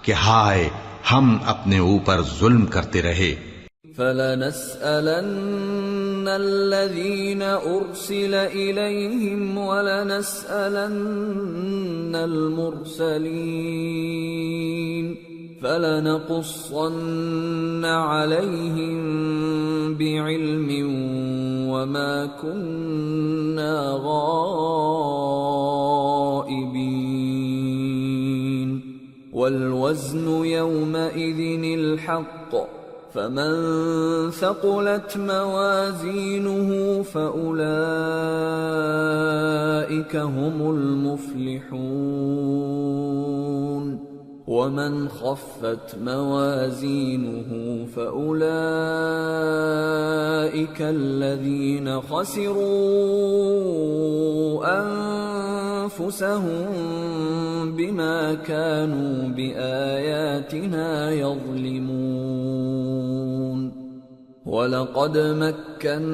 کہ ہائے ہم اپنے اوپر ظلم کرتے رہے۔ فَلَنَسْأَلَنَّ الَّذِينَ أُرْسِلَ إِلَيْهِمْ وَلَنَسْأَلَنَّ الْمُرْسَلِينَ فَلَنَقُصَّنَّ عَلَيْهِمْ بِعِلْمٍ وَمَا كُنَّا غَائِبِينَ وَالْوَزْنُ يَوْمَئِذٍ الْحَقُّ فَمَن ثَقُلَتْ مَوَازِينُهُ فَأُولَئِكَ هُمُ الْمُفْلِحُونَ وَمَنْ خَفَّتْ مَوَازِينُهُ فَأُولَئِكَ الَّذِينَ خَسِرُوا أَنفُسَهُم بِمَا كَانُوا بِآيَاتِنَا يَظْلِمُونَ وَلَقَدْ مَكَّنَّاكُمْ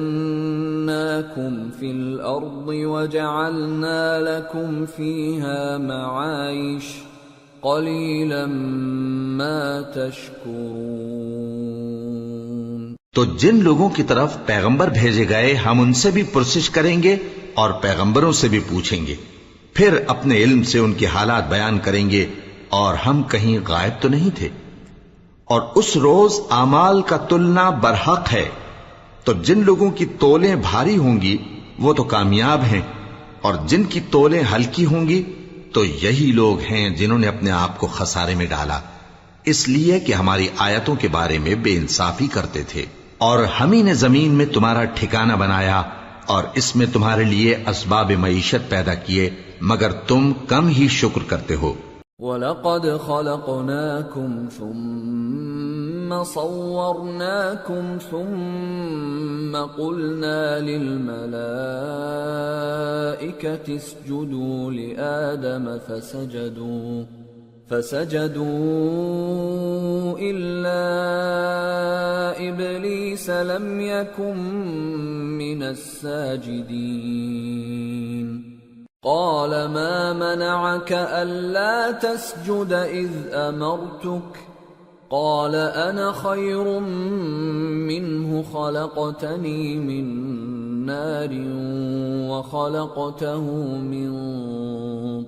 فِي الْأَرْضِ وَجَعَلْنَا لَكُمْ فِيهَا مَعَايِشَ قَلِيلًا مَا تَشْكُرُونَ۔ تو جن لوگوں کی طرف پیغمبر بھیجے گئے ہم ان سے بھی پرسش کریں گے اور پیغمبروں سے بھی پوچھیں گے، پھر اپنے علم سے ان کے حالات بیان کریں گے، اور ہم کہیں غائب تو نہیں تھے۔ اور اس روز اعمال کا تلنا برحق ہے، تو جن لوگوں کی تولیں بھاری ہوں گی وہ تو کامیاب ہیں، اور جن کی تولیں ہلکی ہوں گی تو یہی لوگ ہیں جنہوں نے اپنے آپ کو خسارے میں ڈالا، اس لیے کہ ہماری آیتوں کے بارے میں بے انصافی کرتے تھے۔ اور ہم ہی نے زمین میں تمہارا ٹھکانہ بنایا اور اس میں تمہارے لیے اسباب معیشت پیدا کیے، مگر تم کم ہی شکر کرتے ہو۔ وَلَقَدْ خَلَقْنَاكُمْ ثُمَّ صَوَّرْنَاكُمْ ثُمَّ قُلْنَا لِلْمَلَائِكَةِ اسْجُدُوا لِآدَمَ فَسَجَدُوا إِلَّا إِبْلِيسَ لَمْ يَكُنْ مِنَ السَّاجِدِينَ قَالَ مَا مَنَعَكَ أَلَّا تَسْجُدَ إِذْ أَمَرْتُكَ قَالَ أَنَا خَيْرٌ مِّنْهُ خَلَقْتَنِي مِنْ نَارٍ وَخَلَقْتَهُ مِنْ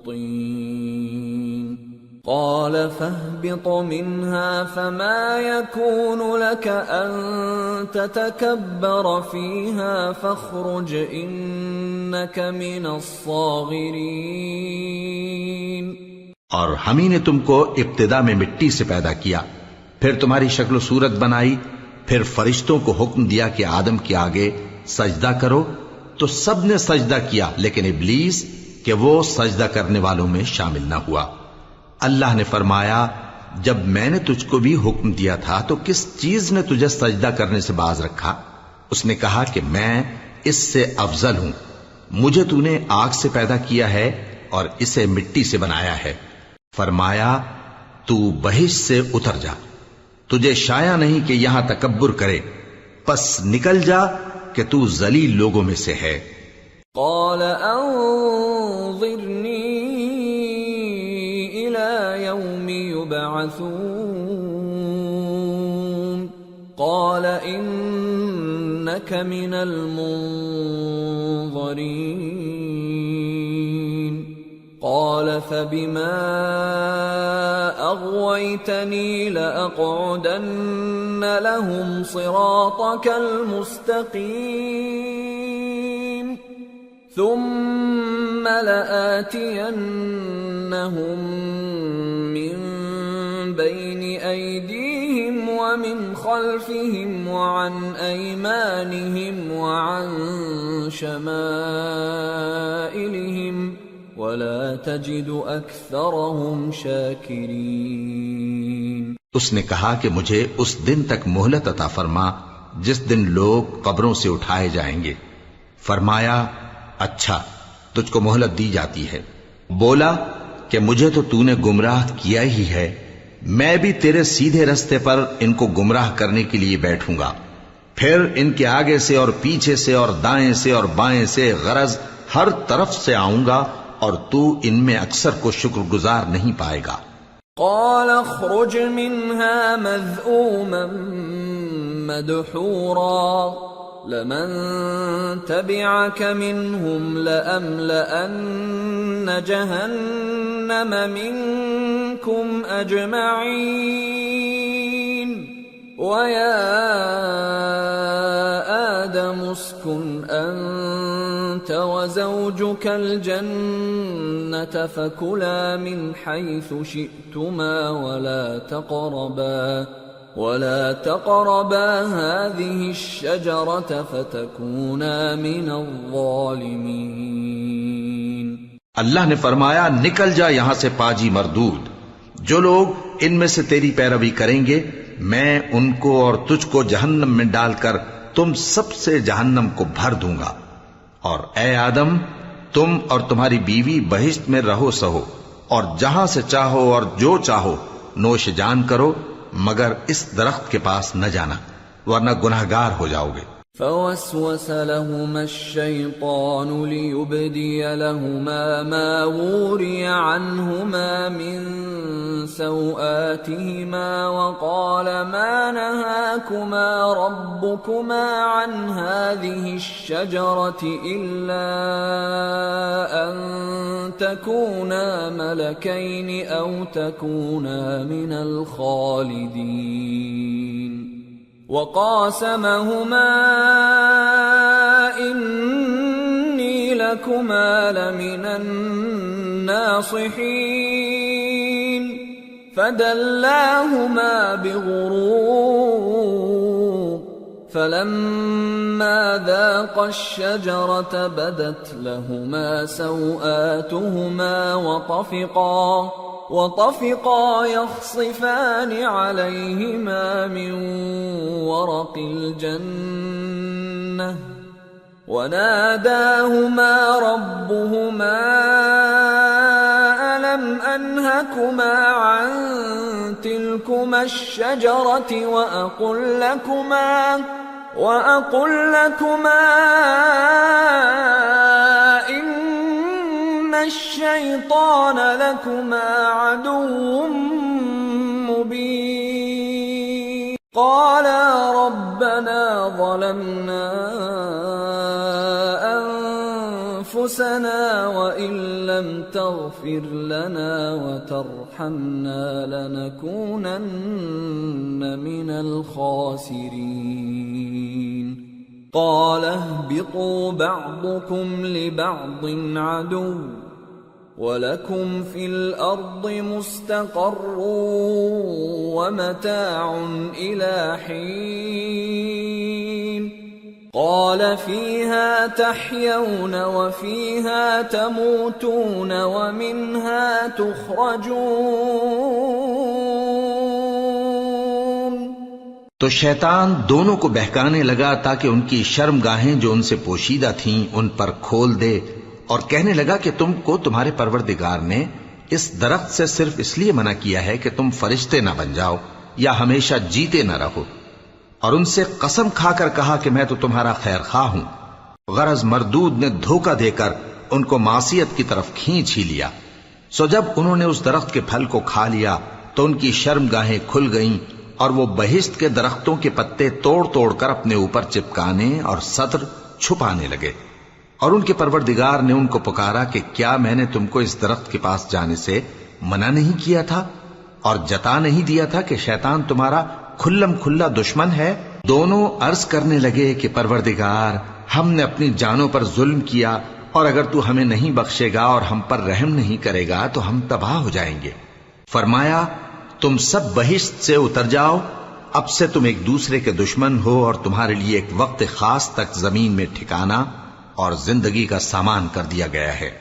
طِينٍ قَالَ فَاهْبِطْ مِنْهَا فَمَا يَكُونُ لَكَ أَن تَتَكَبَّرَ فِيهَا فَاخْرُجْ إِنَّكَ مِنَ الصَّاغِرِينَ۔ اور ہم ہی نے تم کو ابتدا میں مٹی سے پیدا کیا، پھر تمہاری شکل و صورت بنائی، پھر فرشتوں کو حکم دیا کہ آدم کے آگے سجدہ کرو، تو سب نے سجدہ کیا لیکن ابلیس کہ وہ سجدہ کرنے والوں میں شامل نہ ہوا۔ اللہ نے فرمایا، جب میں نے تجھ کو بھی حکم دیا تھا تو کس چیز نے تجھے سجدہ کرنے سے باز رکھا؟ اس نے کہا کہ میں اس سے افضل ہوں، مجھے تو نے آگ سے پیدا کیا ہے اور اسے مٹی سے بنایا ہے۔ فرمایا، تو بہشت سے اتر جا، تجھے شایع نہیں کہ یہاں تکبر کرے، پس نکل جا کہ تو ذلیل لوگوں میں سے ہے۔ قال انظرنی الى یوم یبعثون إنك من المنظرين قال فبما أغويتني لأقعدن لهم صراطك المستقيم ثم لآتينهم من بين أيديهم ومن خلفهم وعن أيمانهم وعن شمائلهم ولا تجد أكثرهم شاكرين۔ اس نے کہا کہ مجھے اس دن تک مہلت عطا فرما جس دن لوگ قبروں سے اٹھائے جائیں گے۔ فرمایا اچھا، تجھ کو مہلت دی جاتی ہے۔ بولا کہ مجھے تو نے گمراہ کیا ہی ہے، میں بھی تیرے سیدھے رستے پر ان کو گمراہ کرنے کے لیے بیٹھوں گا، پھر ان کے آگے سے اور پیچھے سے اور دائیں سے اور بائیں سے غرض ہر طرف سے آؤں گا، اور تو ان میں اکثر کو شکر گزار نہیں پائے گا۔ قال اخرج منها مذءوما مدحورا لمن تبعك منهم لأملأن جهنم منكم أجمعين ويا آدم اسكن أنت وزوجك الجنة فكلا من حيث شئتما ولا تقربا هذه الشجرة فتكونا من الظالمين۔ اللہ نے فرمایا نکل جا یہاں سے پاجی مردود، جو لوگ ان میں سے تیری پیروی کریں گے میں ان کو اور تجھ کو جہنم میں ڈال کر تم سب سے جہنم کو بھر دوں گا، اور اے آدم تم اور تمہاری بیوی بہشت میں رہو سہو، اور جہاں سے چاہو اور جو چاہو نوش جان کرو، مگر اس درخت کے پاس نہ جانا ورنہ گناہگار ہو جاؤ گے۔ فوسوس لهما الشيطان ليبدي لهما ما وري عنهما من سوآتهما وقال ما نهاكما ربكما عن هذه الشجرة إلا أن تكونا ملكين أو تكونا من الخالدين وقاسمهما إني لكما لمن الناصحين فدلاهما بغرور فلما ذاقا الشجرة بدت لهما سوآتهما وطفقا يخصفان عليهما من ورق الجنة وناداهما ربهما ألم أنهكما عن تلكما الشجرة وأقل لكما إن الشيطان لكما عدو مبين قالا ربنا ظلمنا أنفسنا وإن لم تغفر لنا وترحمنا لنكونن من الخاسرين قال اهبطوا بعضكم لبعض عدو وَلَكُمْ فِي الْأَرْضِ مُسْتَقَرٌّ وَمَتَاعٌ إِلَى حِينٍ قَالَ فِيهَا تَحْيَوْنَ وَفِيهَا تَمُوتُونَ وَمِنْهَا تُخْرَجُونَ۔ تو شیطان دونوں کو بہکانے لگا تاکہ ان کی شرمگاہیں جو ان سے پوشیدہ تھیں ان پر کھول دے، اور کہنے لگا کہ تم کو تمہارے پروردگار نے اس درخت سے صرف اس لیے منع کیا ہے کہ تم فرشتے نہ بن جاؤ یا ہمیشہ جیتے نہ رہو، اور ان سے قسم کھا کر کہا کہ میں تو تمہارا خیر خواہ ہوں۔ غرض مردود نے دھوکہ دے کر ان کو معصیت کی طرف کھینچ ہی لیا، سو جب انہوں نے اس درخت کے پھل کو کھا لیا تو ان کی شرمگاہیں کھل گئیں اور وہ بہشت کے درختوں کے پتے توڑ توڑ کر اپنے اوپر چپکانے اور سطر چھپانے لگے، اور ان کے پروردگار نے ان کو پکارا کہ کیا میں نے تم کو اس درخت کے پاس جانے سے منع نہیں کیا تھا اور جتا نہیں دیا تھا کہ شیطان تمہارا کھلم کھلا دشمن ہے؟ دونوں عرض کرنے لگے کہ پروردگار، ہم نے اپنی جانوں پر ظلم کیا، اور اگر تو ہمیں نہیں بخشے گا اور ہم پر رحم نہیں کرے گا تو ہم تباہ ہو جائیں گے۔ فرمایا تم سب بہشت سے اتر جاؤ، اب سے تم ایک دوسرے کے دشمن ہو، اور تمہارے لیے ایک وقت خاص تک زمین میں ٹھکانا اور زندگی کا سامان کر دیا گیا ہے۔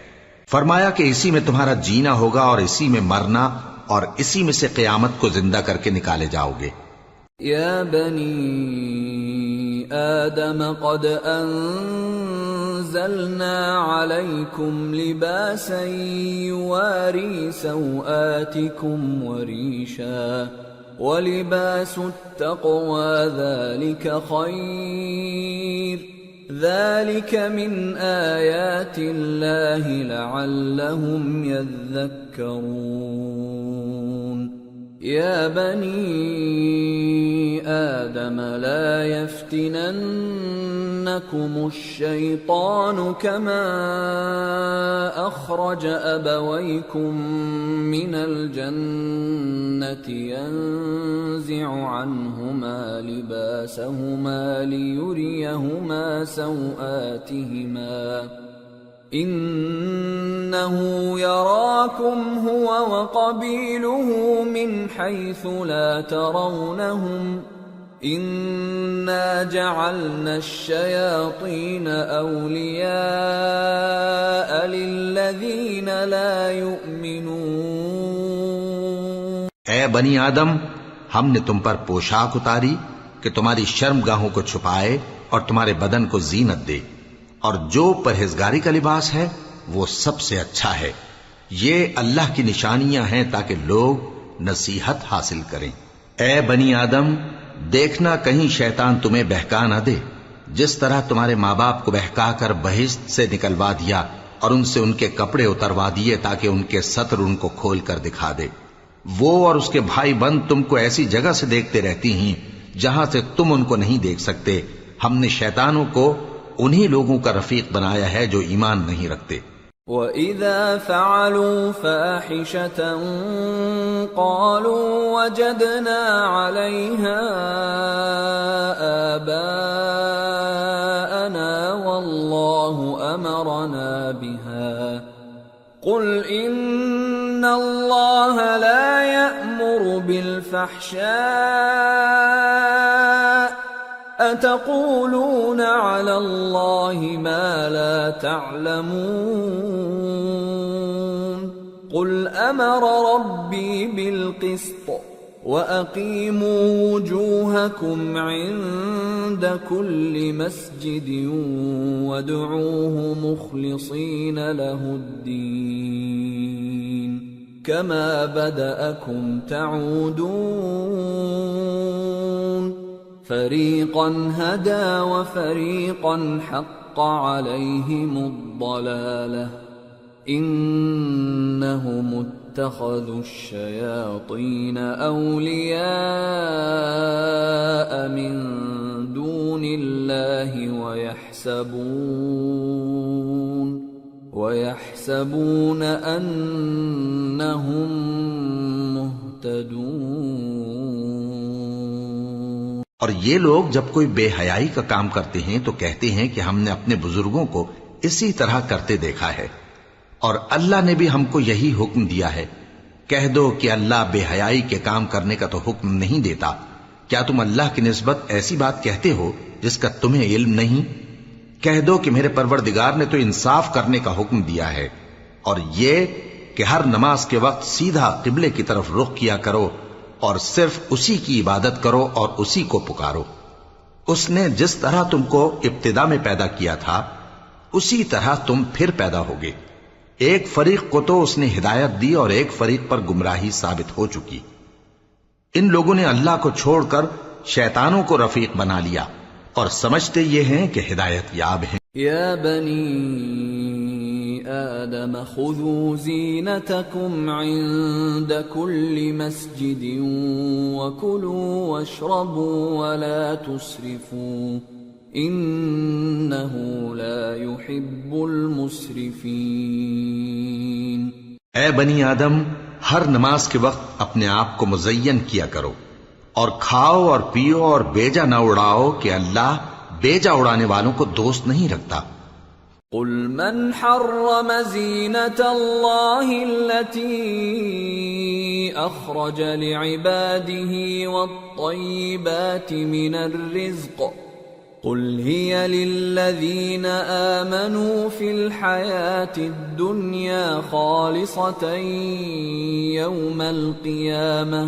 فرمایا کہ اسی میں تمہارا جینا ہوگا اور اسی میں مرنا، اور اسی میں سے قیامت کو زندہ کر کے نکالے جاؤ گے۔ یا بنی آدم قد انزلنا علیکم لباسا یواری سوآتکم وریشا ولباس التقوى ذلك خیر ذلك من آیات اللہ لعلهم یذکرون۔ یا بنی آدم لا يفتننكم الشیطان كما اخرج ابویکم من الجنة ينزع عنهما لباسهما ليريهما سوآتهما إنه يراكم هو وقبيله من حيث لا ترونهم إنا جعلنا الشياطين أولياء للذين لا يؤمنون۔ اے بنی آدم، ہم نے تم پر پوشاک اتاری کہ تمہاری شرم گاہوں کو چھپائے اور تمہارے بدن کو زینت دے، اور جو پرہیزگاری کا لباس ہے وہ سب سے اچھا ہے۔ یہ اللہ کی نشانیاں ہیں تاکہ لوگ نصیحت حاصل کریں۔ اے بنی آدم، دیکھنا کہیں شیطان تمہیں بہکا نہ دے، جس طرح تمہارے ماں باپ کو بہکا کر بہشت سے نکلوا دیا اور ان سے ان کے کپڑے اتروا دیے تاکہ ان کے ستر ان کو کھول کر دکھا دے۔ وہ اور اس کے بھائی بند تم کو ایسی جگہ سے دیکھتے رہتی ہیں جہاں سے تم ان کو نہیں دیکھ سکتے۔ ہم نے شیطانوں کو انہی لوگوں کا رفیق بنایا ہے جو ایمان نہیں رکھتے۔ وَإِذَا فَعَلُوا فَاحِشَةً قَالُوا وَجَدْنَا عَلَيْهَا آبَاءَنَا وَاللَّهُ أَمَرَنَا بِهَا قُلْ إِنَّ اللَّهَ لَا يَأْمُرُ بِالْفَحْشَاءِ أَتَقُولُونَ عَلَى اللَّهِ مَا لَا تَعْلَمُونَ قُلْ أَمَرَ رَبِّي بِالْقِسْطِ وَأَقِيمُوا وُجُوهَكُمْ عِندَ كُلِّ مَسْجِدٍ وَادْعُوهُ مُخْلِصِينَ لَهُ الدِّينَ كَمَا بَدَأَكُمْ تَعُودُونَ فَرِيقًا هَدَى وَفَرِيقًا حَقَّ عَلَيْهِمُ الضَّلَالَةُ إِنَّهُمُ اتَّخَذُوا الشَّيَاطِينَ أَوْلِيَاءَ مِن دُونِ اللَّهِ وَيَحْسَبُونَ أَنَّهُم مُهْتَدُونَ۔ اور یہ لوگ جب کوئی بے حیائی کا کام کرتے ہیں تو کہتے ہیں کہ ہم نے اپنے بزرگوں کو اسی طرح کرتے دیکھا ہے، اور اللہ نے بھی ہم کو یہی حکم دیا ہے۔ کہہ دو کہ اللہ بے حیائی کے کام کرنے کا تو حکم نہیں دیتا۔ کیا تم اللہ کی نسبت ایسی بات کہتے ہو جس کا تمہیں علم نہیں؟ کہہ دو کہ میرے پروردگار نے تو انصاف کرنے کا حکم دیا ہے، اور یہ کہ ہر نماز کے وقت سیدھا قبلے کی طرف رخ کیا کرو اور صرف اسی کی عبادت کرو اور اسی کو پکارو۔ اس نے جس طرح تم کو ابتدا میں پیدا کیا تھا اسی طرح تم پھر پیدا ہوگے۔ ایک فریق کو تو اس نے ہدایت دی اور ایک فریق پر گمراہی ثابت ہو چکی۔ ان لوگوں نے اللہ کو چھوڑ کر شیطانوں کو رفیق بنا لیا اور سمجھتے یہ ہیں کہ ہدایت یاب ہیں۔ یا بنی آدم خذوا زينتكم عند كل مسجد وكلوا واشربوا ولا تسرفوا إنه لا يحب المسرفين۔ اے بنی آدم، ہر نماز کے وقت اپنے آپ کو مزین کیا کرو، اور کھاؤ اور پیو اور بیجا نہ اڑاؤ کہ اللہ بیجا اڑانے والوں کو دوست نہیں رکھتا۔ قل من حرم زینة اللہ التي اخرج لعباده والطیبات من الرزق قل هي للذین آمنوا في الحیاة الدنیا خالصة یوم القیامة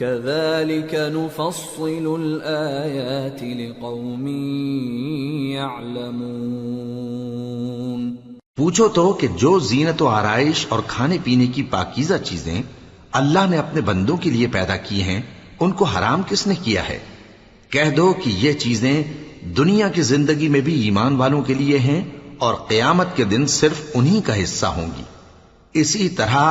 كذلك نفصل الآيات لقوم يعلمون۔ پوچھو تو کہ جو زینت و آرائش اور کھانے پینے کی پاکیزہ چیزیں اللہ نے اپنے بندوں کے لیے پیدا کی ہیں، ان کو حرام کس نے کیا ہے؟ کہہ دو کہ یہ چیزیں دنیا کی زندگی میں بھی ایمان والوں کے لیے ہیں اور قیامت کے دن صرف انہی کا حصہ ہوں گی۔ اسی طرح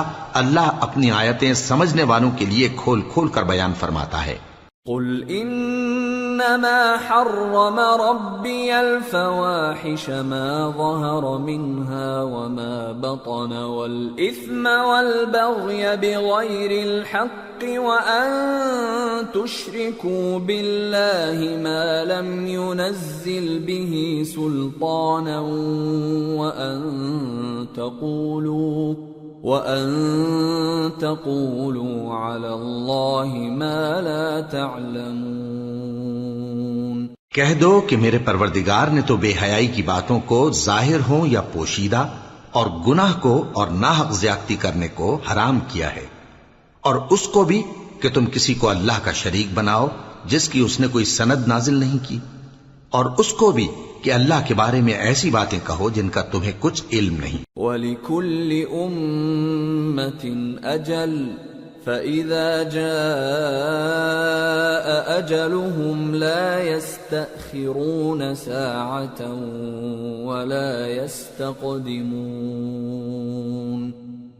اللہ اپنی آیتیں سمجھنے والوں کے لیے کھول کھول کر بیان فرماتا ہے۔ قل انما حرم ربی الفواحش ما ظهر منها وما بطن والاثم والبغي بغير الحق وان تشركوا بالله ما لم ينزل به سلطانا وَأَن تَقُولُوا عَلَى اللَّهِ مَا لَا تَعْلَمُونَ۔ کہہ دو کہ میرے پروردگار نے تو بے حیائی کی باتوں کو ظاہر ہوں یا پوشیدہ اور گناہ کو اور ناحق زیادتی کرنے کو حرام کیا ہے، اور اس کو بھی کہ تم کسی کو اللہ کا شریک بناؤ جس کی اس نے کوئی سند نازل نہیں کی، اور اس کو بھی کہ اللہ کے بارے میں ایسی باتیں کہو جن کا تمہیں کچھ علم نہیں۔ وَلِكُلِّ أُمَّةٍ أَجَلٌ فَإِذَا جَاءَ أَجَلُهُمْ لَا يَسْتَأْخِرُونَ سَاعَةً وَلَا يَسْتَقْدِمُونَ۔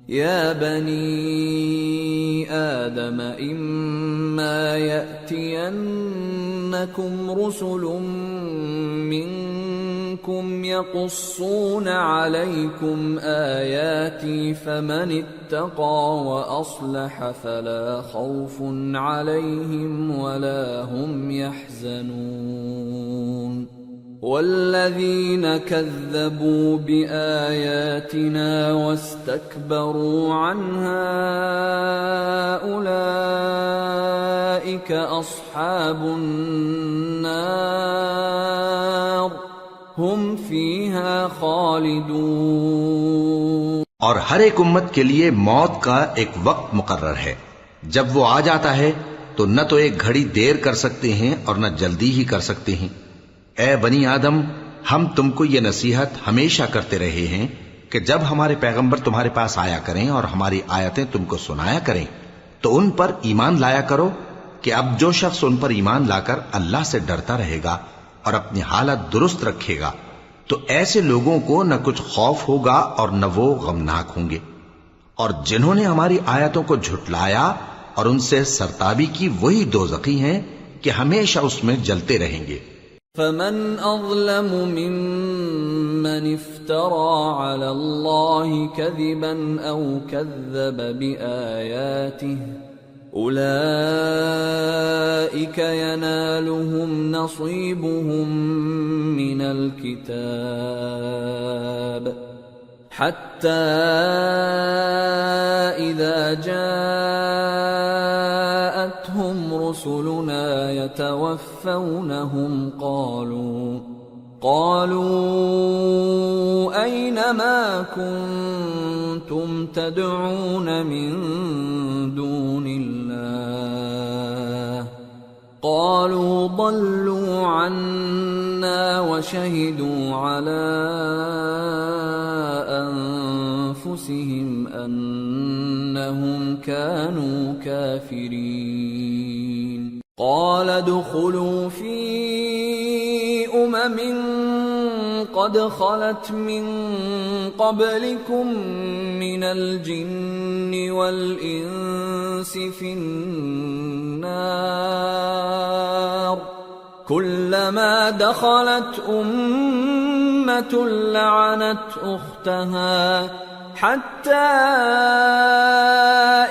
يَا بَنِي آدَمَ إِمَّا يَأْتِيَنَّكُمْ رُسُلٌ مِّنكُمْ يَقُصُّونَ عَلَيْكُمْ آيَاتِي فَمَنِ اتَّقَىٰ وَأَصْلَحَ فَلَا خَوْفٌ عَلَيْهِمْ وَلَا هُمْ يَحْزَنُونَ۔ والذين كذبوا بآياتنا واستكبروا عنها أولئك أصحاب النار هم فيها خالدون۔ اور ہر ایک امت کے لیے موت کا ایک وقت مقرر ہے، جب وہ آ جاتا ہے تو نہ تو ایک گھڑی دیر کر سکتے ہیں اور نہ جلدی ہی کر سکتے ہیں۔ اے بنی آدم، ہم تم کو یہ نصیحت ہمیشہ کرتے رہے ہیں کہ جب ہمارے پیغمبر تمہارے پاس آیا کریں اور ہماری آیتیں تم کو سنایا کریں تو ان پر ایمان لایا کرو کہ اب جو شخص ان پر ایمان لا کر اللہ سے ڈرتا رہے گا اور اپنی حالت درست رکھے گا تو ایسے لوگوں کو نہ کچھ خوف ہوگا اور نہ وہ غمناک ہوں گے، اور جنہوں نے ہماری آیتوں کو جھٹلایا اور ان سے سرتابی کی وہی دوزخی ہیں کہ ہمیشہ اس میں جلتے رہیں گے۔ فمن اظلم ممن افترى على الله كذبا او كذب بآياته اولئك ينالهم نصيبهم من الكتاب حتى إذا جاءتهم رسلنا يتوفونهم قالوا أين ما كنتم تدعون من دون الله قالوا ضلوا عنا وشهدوا على أنفسهم أنهم كانوا كافرين قال ادخلوا في قد خلت من قبلكم من الجن والإنس في النار كلما دخلت أمة لعنت أختها حتى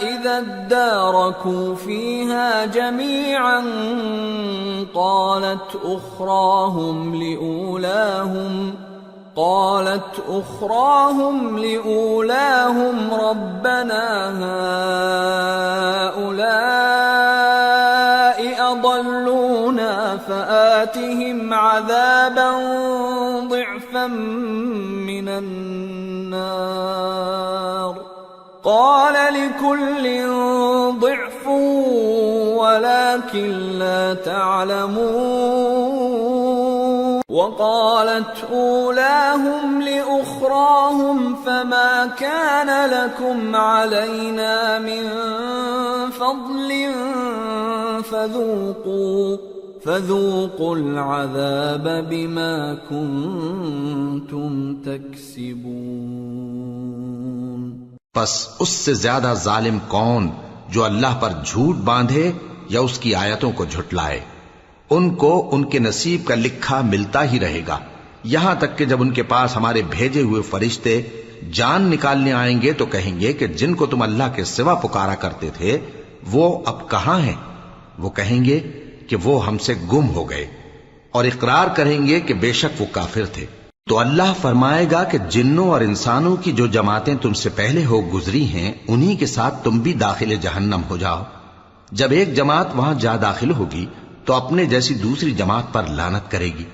إذا اداركوا فيها جميعا قالت أخراهم لأولاهم ربنا هؤلاء أضلونا فآتهم عذابا ضعفا من النار قال لكل ضعف ولكن لا تعلمون وقالت أولاهم لأخراهم فما كان لكم علينا من فضل فذوقوا العذاب بما كنتم تكسبون پس اس سے زیادہ ظالم کون جو اللہ پر جھوٹ باندھے یا اس کی آیتوں کو جھٹلائے؟ ان کو ان کے نصیب کا لکھا ملتا ہی رہے گا، یہاں تک کہ جب ان کے پاس ہمارے بھیجے ہوئے فرشتے جان نکالنے آئیں گے تو کہیں گے کہ جن کو تم اللہ کے سوا پکارا کرتے تھے وہ اب کہاں ہیں؟ وہ کہیں گے کہ وہ ہم سے گم ہو گئے، اور اقرار کریں گے کہ بے شک وہ کافر تھے۔ تو اللہ فرمائے گا کہ جنوں اور انسانوں کی جو جماعتیں تم سے پہلے ہو گزری ہیں انہی کے ساتھ تم بھی داخل جہنم ہو جاؤ۔ جب ایک جماعت وہاں جا داخل ہوگی تو اپنے جیسی دوسری جماعت پر لعنت کرے گی،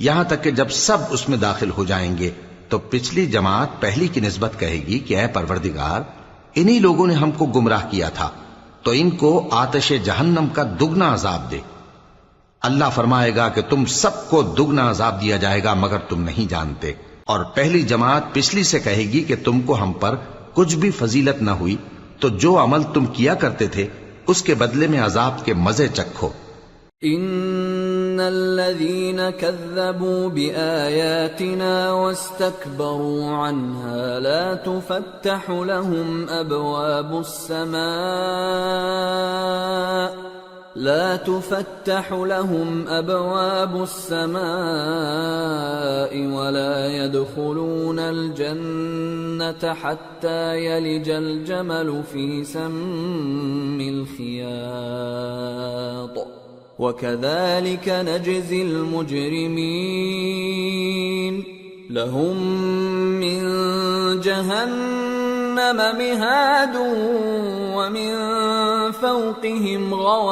یہاں تک کہ جب سب اس میں داخل ہو جائیں گے تو پچھلی جماعت پہلی کی نسبت کہے گی کہ اے پروردگار، انہی لوگوں نے ہم کو گمراہ کیا تھا، تو ان کو آتش جہنم کا دگنا عذاب دے۔ اللہ فرمائے گا کہ تم سب کو دگنا عذاب دیا جائے گا مگر تم نہیں جانتے۔ اور پہلی جماعت پچھلی سے کہے گی کہ تم کو ہم پر کچھ بھی فضیلت نہ ہوئی، تو جو عمل تم کیا کرتے تھے اس کے بدلے میں عذاب کے مزے چکھو۔ ان الذين كذبوا بآياتنا واستكبروا عنها لا تفتح لهم أبواب السماء ولا يدخلون الجنة حتى يلج الجمل في سم الخياط وكذلك نجزي المجرمين لهم من جهنم مهاد ومن فوقهم غواش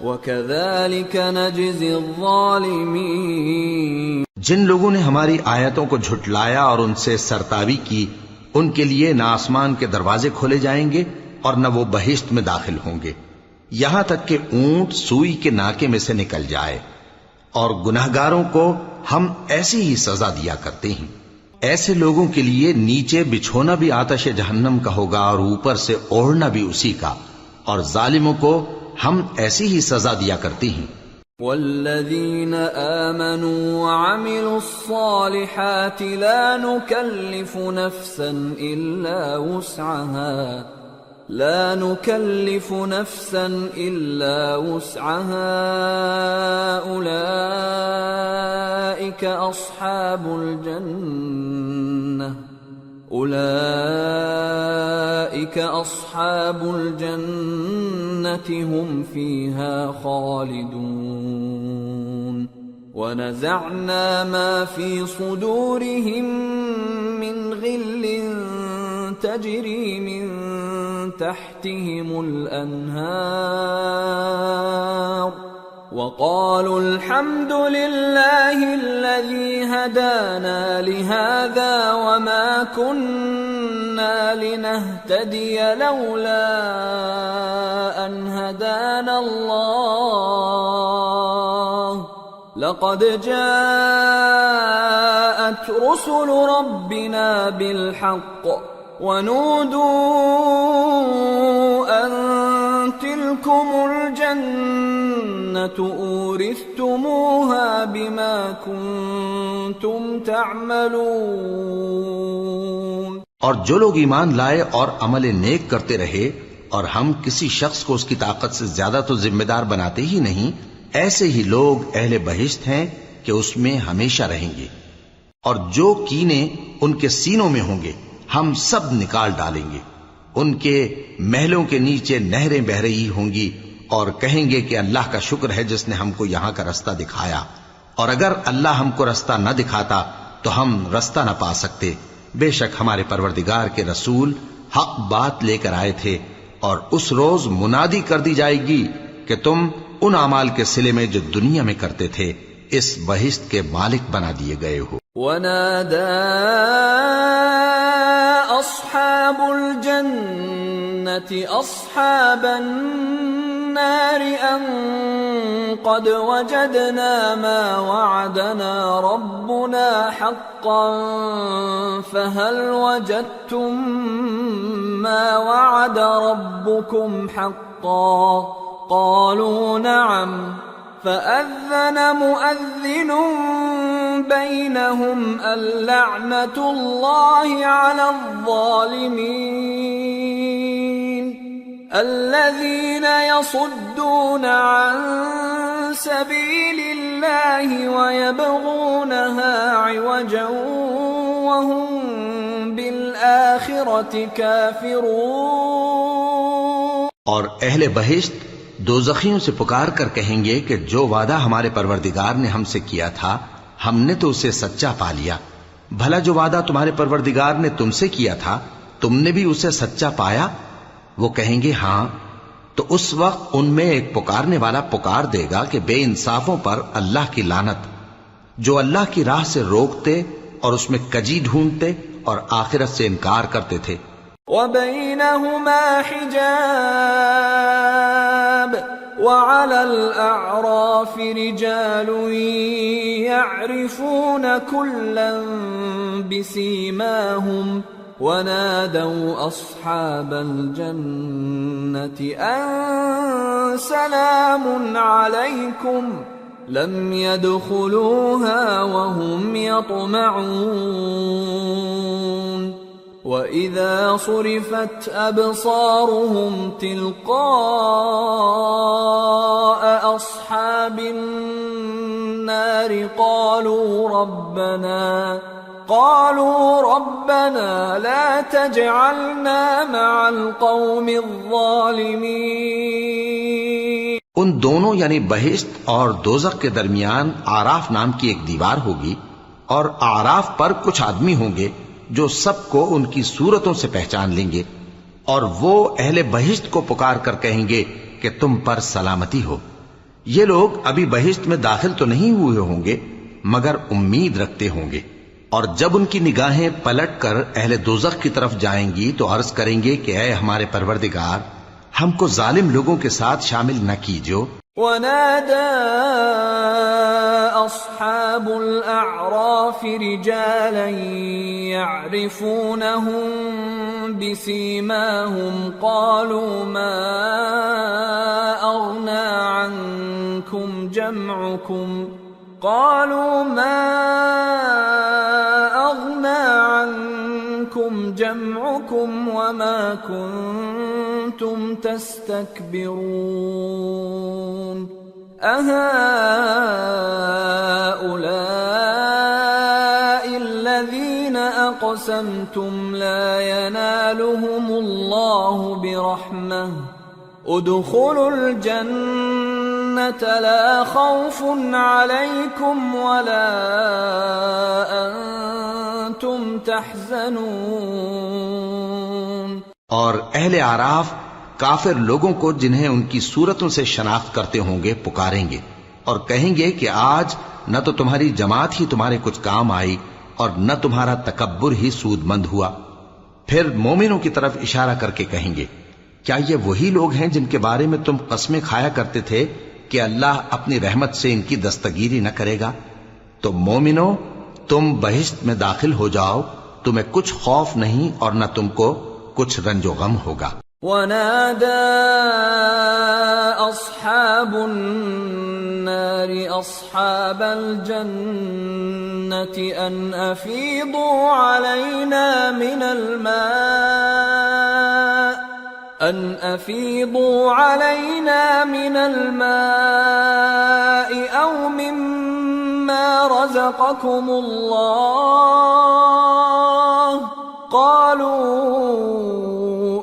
وكذلك نجزي الظالمين۔ جن لوگوں نے ہماری آیتوں کو جھٹلایا اور ان سے سرتاوی کی، ان کے لیے نہ آسمان کے دروازے کھولے جائیں گے اور نہ وہ بہشت میں داخل ہوں گے، یہاں تک کہ اونٹ سوئی کے ناکے میں سے نکل جائے۔ اور گناہگاروں کو ہم ایسی ہی سزا دیا کرتے ہیں۔ ایسے لوگوں کے لیے نیچے بچھونا بھی آتش جہنم کا ہوگا اور اوپر سے اوڑھنا بھی اسی کا، اور ظالموں کو ہم ایسی ہی سزا دیا کرتے ہیں۔ والذین آمنوا وعملوا الصالحات لا نكلف نفسا إلا وسعها أولئك أصحاب الجنة هم فيها خالدون ونزعنا ما في صدورهم من غل تجري من تحتهم الأنهار وقالوا الحمد لله الذي هدانا لهذا وما كنا لنهتدي لولا أن هدانا الله لقد جاءت رسل ربنا بالحق ونودوا أن تلكم الجنة أورثتموها بما كنتم تعملون. اور جو لوگ ایمان لائے اور عمل نیک کرتے رہے اور ہم کسی شخص کو اس کی طاقت سے زیادہ تو ذمہ دار بناتے ہی نہیں، ایسے ہی لوگ اہل بہشت ہیں کہ اس میں ہمیشہ رہیں گے. اور جو کینے ان کے سینوں میں ہوں گے ہم سب نکال ڈالیں گے. ان کے محلوں کے نیچے نہریں بہ رہی ہوں گی اور کہیں گے کہ اللہ کا شکر ہے جس نے ہم کو یہاں کا رستہ دکھایا، اور اگر اللہ ہم کو رستہ نہ دکھاتا تو ہم رستہ نہ پا سکتے. بے شک ہمارے پروردگار کے رسول حق بات لے کر آئے تھے. اور اس روز منادی کر دی جائے گی کہ تم ان اعمال کے صلے میں جو دنیا میں کرتے تھے اس بہشت کے مالک بنا دیے گئے ہو. وَنَادَى أَصْحَابُ الْجَنَّةِ أَصْحَابَ النَّارِ أَن قَدْ وَجَدْنَا مَا وَعَدَنَا رَبُّنَا حَقًّا فَهَلْ وَجَدتُّم مَّا وَعَدَ رَبُّكُمْ حَقًّا قَالُوا نَعَمْ فَأَذَّنَ مُؤَذِّنٌ بَيْنَهُمْ اللَّعْنَةُ اللَّهِ عَلَى الظَّالِمِينَ الَّذِينَ يَصُدُّونَ عَن سَبِيلِ اللَّهِ وَيَبْغُونَهَا عِوَجًا وَهُمْ بِالْآخِرَةِ كَافِرُونَ. اور اہل بہشت دوزخیوں سے پکار کر کہیں گے کہ جو وعدہ ہمارے پروردگار نے ہم سے کیا تھا ہم نے تو اسے سچا پا لیا. بھلا جو وعدہ تمہارے پروردگار نے تم سے کیا تھا تم نے بھی اسے سچا پایا؟ وہ کہیں گے ہاں. تو اس وقت ان میں ایک پکارنے والا پکار دے گا کہ بے انصافوں پر اللہ کی لعنت، جو اللہ کی راہ سے روکتے اور اس میں کجی ڈھونڈتے اور آخرت سے انکار کرتے تھے. وَبَيْنَهُمَا حِجَابٌ وَعَلَى الْأَعْرَافِ رِجَالٌ يَعْرِفُونَ كُلًّا بِسِيمَاهُمْ وَنَادَوْا أَصْحَابَ الْجَنَّةِ أَن سَلَامٌ عَلَيْكُمْ لَمْ يَدْخُلُوهَا وَهُمْ يَطْمَعُونَ. وَإِذَا صُرِفَتْ أَبْصَارُهُمْ تِلْقَاءَ أَصْحَابِ النَّارِ قَالُوا رَبَّنَا لَا تَجْعَلْنَا مَعَ الْقَوْمِ الظَّالِمِينَ. ان دونوں یعنی بہشت اور دوزخ کے درمیان آراف نام کی ایک دیوار ہوگی، اور آراف پر کچھ آدمی ہوں گے جو سب کو ان کی صورتوں سے پہچان لیں گے، اور وہ اہل بہشت کو پکار کر کہیں گے کہ تم پر سلامتی ہو. یہ لوگ ابھی بہشت میں داخل تو نہیں ہوئے ہوں گے مگر امید رکھتے ہوں گے. اور جب ان کی نگاہیں پلٹ کر اہل دوزخ کی طرف جائیں گی تو عرض کریں گے کہ اے ہمارے پروردگار، ہم کو ظالم لوگوں کے ساتھ شامل نہ کیجو. وَنَادَى أَصْحَابُ الْأَعْرَافِ رِجَالًا يَعْرِفُونَهُم بِسِيمَاهُمْ قَالُوا مَا أَغْنَى عَنكُمْ جَمْعُكُمْ وَمَا كُنتُمْ تَسْتَكْبِرُونَ أَهَؤُلَاءِ الَّذِينَ أَقْسَمْتُمْ لَا يَنَالُهُمُ اللَّهُ بِرَحْمَةٍ ادخلوا الجنة لا خوف عليكم ولا أنتم تحزنون. اور اہل آراف کافر لوگوں کو جنہیں ان کی صورتوں سے شناخت کرتے ہوں گے پکاریں گے اور کہیں گے کہ آج نہ تو تمہاری جماعت ہی تمہارے کچھ کام آئی اور نہ تمہارا تکبر ہی سود مند ہوا. پھر مومنوں کی طرف اشارہ کر کے کہیں گے کیا یہ وہی لوگ ہیں جن کے بارے میں تم قسمیں کھایا کرتے تھے کہ اللہ اپنی رحمت سے ان کی دستگیری نہ کرے گا؟ تو مومنو، تم بہشت میں داخل ہو جاؤ، تمہیں کچھ خوف نہیں اور نہ تم کو کچھ رنج و غم ہوگا. ونادى أصحاب النار أصحاب الجنة أن أفيضوا علينا من الماء أو مما رزقكم الله قالوا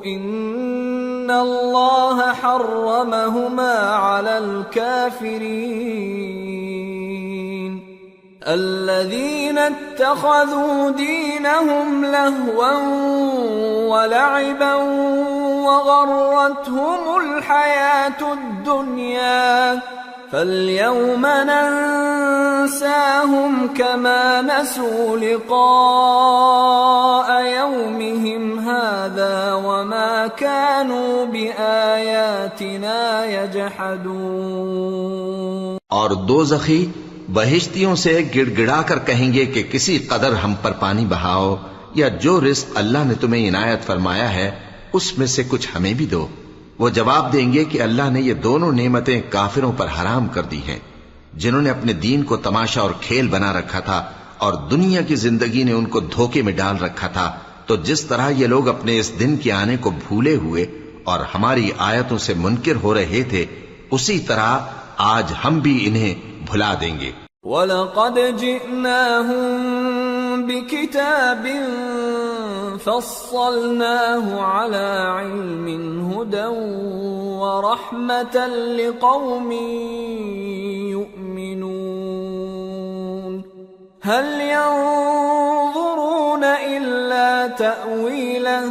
إن الله حرمهما على الكافرين الذين اتخذوا دينهم لهوا ولعبا وغرتهم الحياة الدنيا فاليوم ننساهم كما نسوا لقاء يومهم هذا وما كانوا بآياتنا يجحدون۔ اور دوزخی بہشتیوں سے گڑ گڑا کر کہیں گے کہ کسی قدر ہم پر پانی بہاؤ، یا جو رزق اللہ نے تمہیں عنایت فرمایا ہے اس میں سے کچھ ہمیں بھی دو۔ وہ جواب دیں گے کہ اللہ نے یہ دونوں نعمتیں کافروں پر حرام کر دی ہیں، جنہوں نے اپنے دین کو تماشا اور کھیل بنا رکھا تھا اور دنیا کی زندگی نے ان کو دھوکے میں ڈال رکھا تھا۔ تو جس طرح یہ لوگ اپنے اس دن کے آنے کو بھولے ہوئے اور ہماری آیتوں سے منکر ہو رہے تھے، اسی طرح آج ہم بھی انہیں بھلا دیں گے۔ وَلَقَدْ جِئْنَاهُمْ بِكِتَابٍ فَصَّلْنَاهُ عَلَى عِلْمٍ هُدًى وَرَحْمَةً لِقَوْمٍ يُؤْمِنُونَ هَلْ يَنظُرُونَ إِلَّا تَأْوِيلَهُ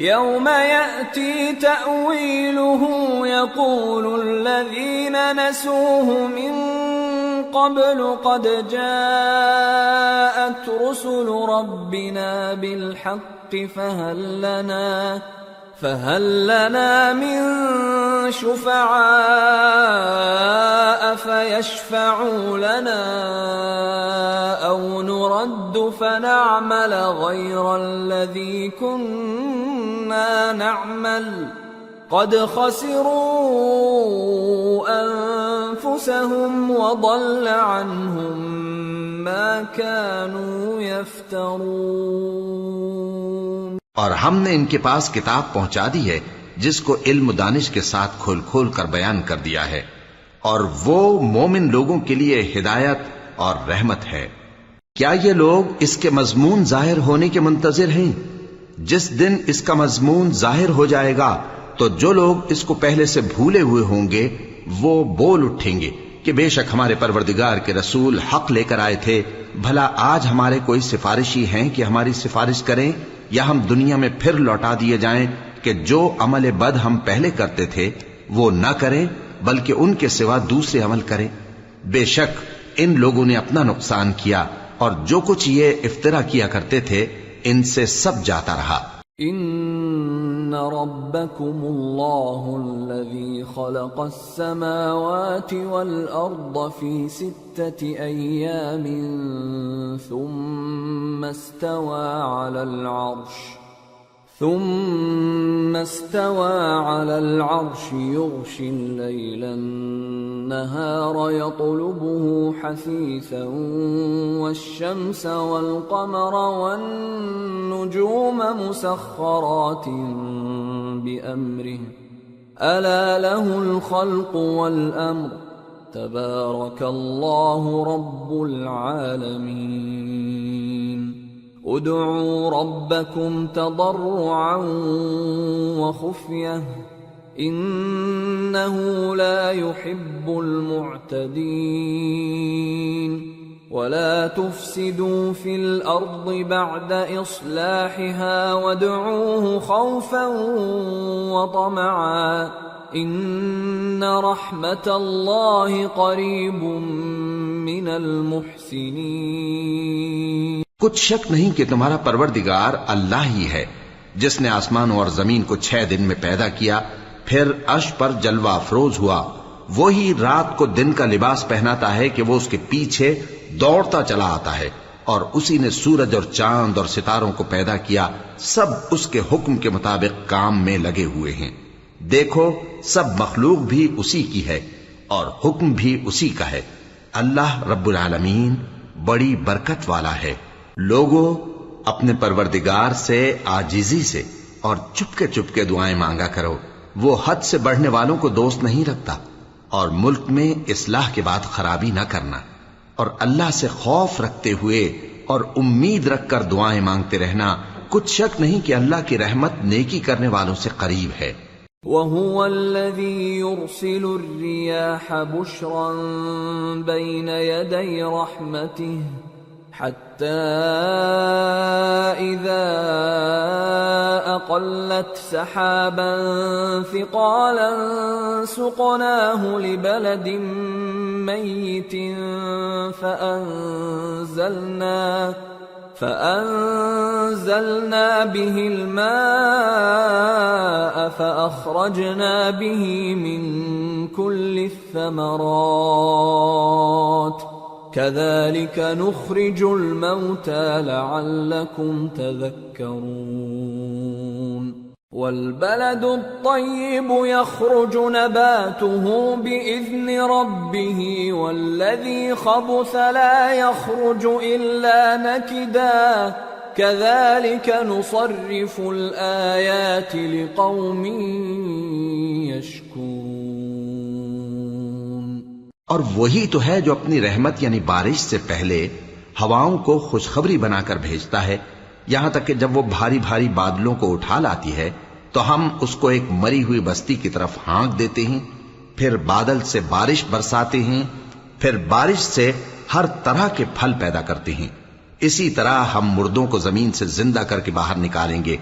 يَوْمَ يَأْتِي تَأْوِيلُهُ يَقُولُ الَّذِينَ نَسُوهُ مِن قبل قد جاءت رسل ربنا بالحق فهل لنا من شفعاء فيشفعوا لنا أو نرد فنعمل غير الذي كنا نعمل قد خسروا أنفسهم وضل عنهم ما كانوا يفترون۔ اور ہم نے ان کے پاس کتاب پہنچا دی ہے جس کو علم و دانش کے ساتھ کھول کھول کر بیان کر دیا ہے، اور وہ مومن لوگوں کے لیے ہدایت اور رحمت ہے۔ کیا یہ لوگ اس کے مضمون ظاہر ہونے کے منتظر ہیں؟ جس دن اس کا مضمون ظاہر ہو جائے گا تو جو لوگ اس کو پہلے سے بھولے ہوئے ہوں گے وہ بول اٹھیں گے کہ بے شک ہمارے پروردگار کے رسول حق لے کر آئے تھے، بھلا آج ہمارے کوئی سفارشی ہیں کہ ہماری سفارش کریں، یا ہم دنیا میں پھر لوٹا دیے جائیں کہ جو عمل بد ہم پہلے کرتے تھے وہ نہ کریں بلکہ ان کے سوا دوسرے عمل کریں۔ بے شک ان لوگوں نے اپنا نقصان کیا اور جو کچھ یہ افترا کیا کرتے تھے ان سے سب جاتا رہا۔ ان ربکم اللہ الذی خلق السماوات والارض فی 6 ایام ثم استوى على العرش يغشي الليل النهار يطلبه حثيثا والشمس والقمر والنجوم مسخرات بأمره ألا له الخلق والأمر تبارك الله رب العالمين ادعوا ربكم تضرعا وخفية إنه لا يحب المعتدين ولا تفسدوا في الأرض بعد إصلاحها وادعوه خوفا وطمعا إن رحمة الله قريب من المحسنين۔ کچھ شک نہیں کہ تمہارا پروردگار اللہ ہی ہے جس نے آسمانوں اور زمین کو 6 دن میں پیدا کیا، پھر عرش پر جلوہ افروز ہوا۔ وہی رات کو دن کا لباس پہناتا ہے کہ وہ اس کے پیچھے دوڑتا چلا آتا ہے، اور اسی نے سورج اور چاند اور ستاروں کو پیدا کیا، سب اس کے حکم کے مطابق کام میں لگے ہوئے ہیں۔ دیکھو سب مخلوق بھی اسی کی ہے اور حکم بھی اسی کا ہے۔ اللہ رب العالمین بڑی برکت والا ہے۔ لوگوں اپنے پروردگار سے عاجزی سے اور چپکے دعائیں مانگا کرو، وہ حد سے بڑھنے والوں کو دوست نہیں رکھتا، اور ملک میں اصلاح کے بعد خرابی نہ کرنا، اور اللہ سے خوف رکھتے ہوئے اور امید رکھ کر دعائیں مانگتے رہنا، کچھ شک نہیں کہ اللہ کی رحمت نیکی کرنے والوں سے قریب ہے۔ وَهُوَ الَّذِي يُرْسِلُ الرِّيَاحَ بُشْرًا بَيْنَ يَدَيْ رَحْمَتِهِ حَتَّى إِذَا أَقَلَّتْ سَحَابًا ثِقَالًا سُقْنَاهُ لِبَلَدٍ مَّيِّتٍ فأنزلنا به الماء فأخرجنا به من كل الثمرات كذلك نخرج الموتى لعلكم تذكرون والبلد الطيب يخرج نباته بإذن ربه والذي خبث لا يخرج إلا نكدا كذلك نصرف الآيات لقوم يشكرون۔ اور وہی تو ہے جو اپنی رحمت یعنی بارش سے پہلے ہواؤں کو خوشخبری بنا کر بھیجتا ہے، یہاں تک کہ جب وہ بھاری بھاری بادلوں کو اٹھا لاتی ہے تو ہم اس کو ایک مری ہوئی بستی کی طرف ہانک دیتے ہیں، پھر بادل سے بارش برساتے ہیں، پھر بارش سے ہر طرح کے پھل پیدا کرتے ہیں۔ اسی طرح ہم مردوں کو زمین سے زندہ کر کے باہر نکالیں گے۔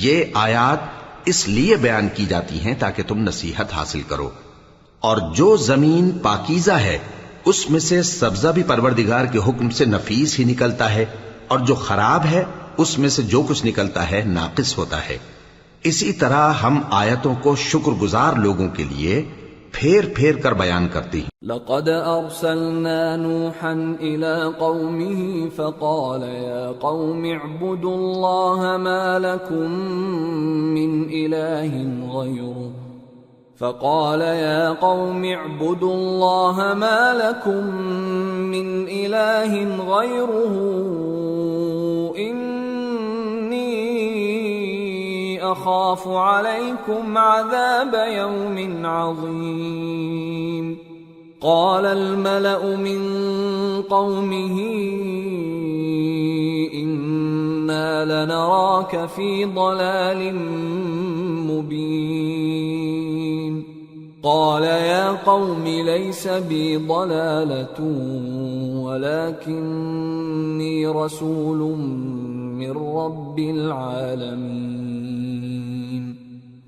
یہ آیات اس لیے بیان کی جاتی ہیں تاکہ تم نصیحت حاصل کرو۔ اور جو زمین پاکیزہ ہے اس میں سے سبزہ بھی پروردگار کے حکم سے نفیس ہی نکلتا ہے، اور جو خراب ہے اس میں سے جو کچھ نکلتا ہے ناقص ہوتا ہے۔ اسی طرح ہم آیتوں کو شکر گزار لوگوں کے لیے پھیر پھیر کر بیان کرتے ہیں۔ لقد ارسلنا نوحا الى قومه فقال يا قوم اعبدوا الله ما لكم من اله غيره فقال يا قوم اعبدوا الله ما لكم من اله غيره أخاف عليكم عذاب يوم عظيم قال الملأ من قومه إنا لنراك في ضلال مبين قال يا قوم ليس بي ضلالة ولكني رسول من رب العالمين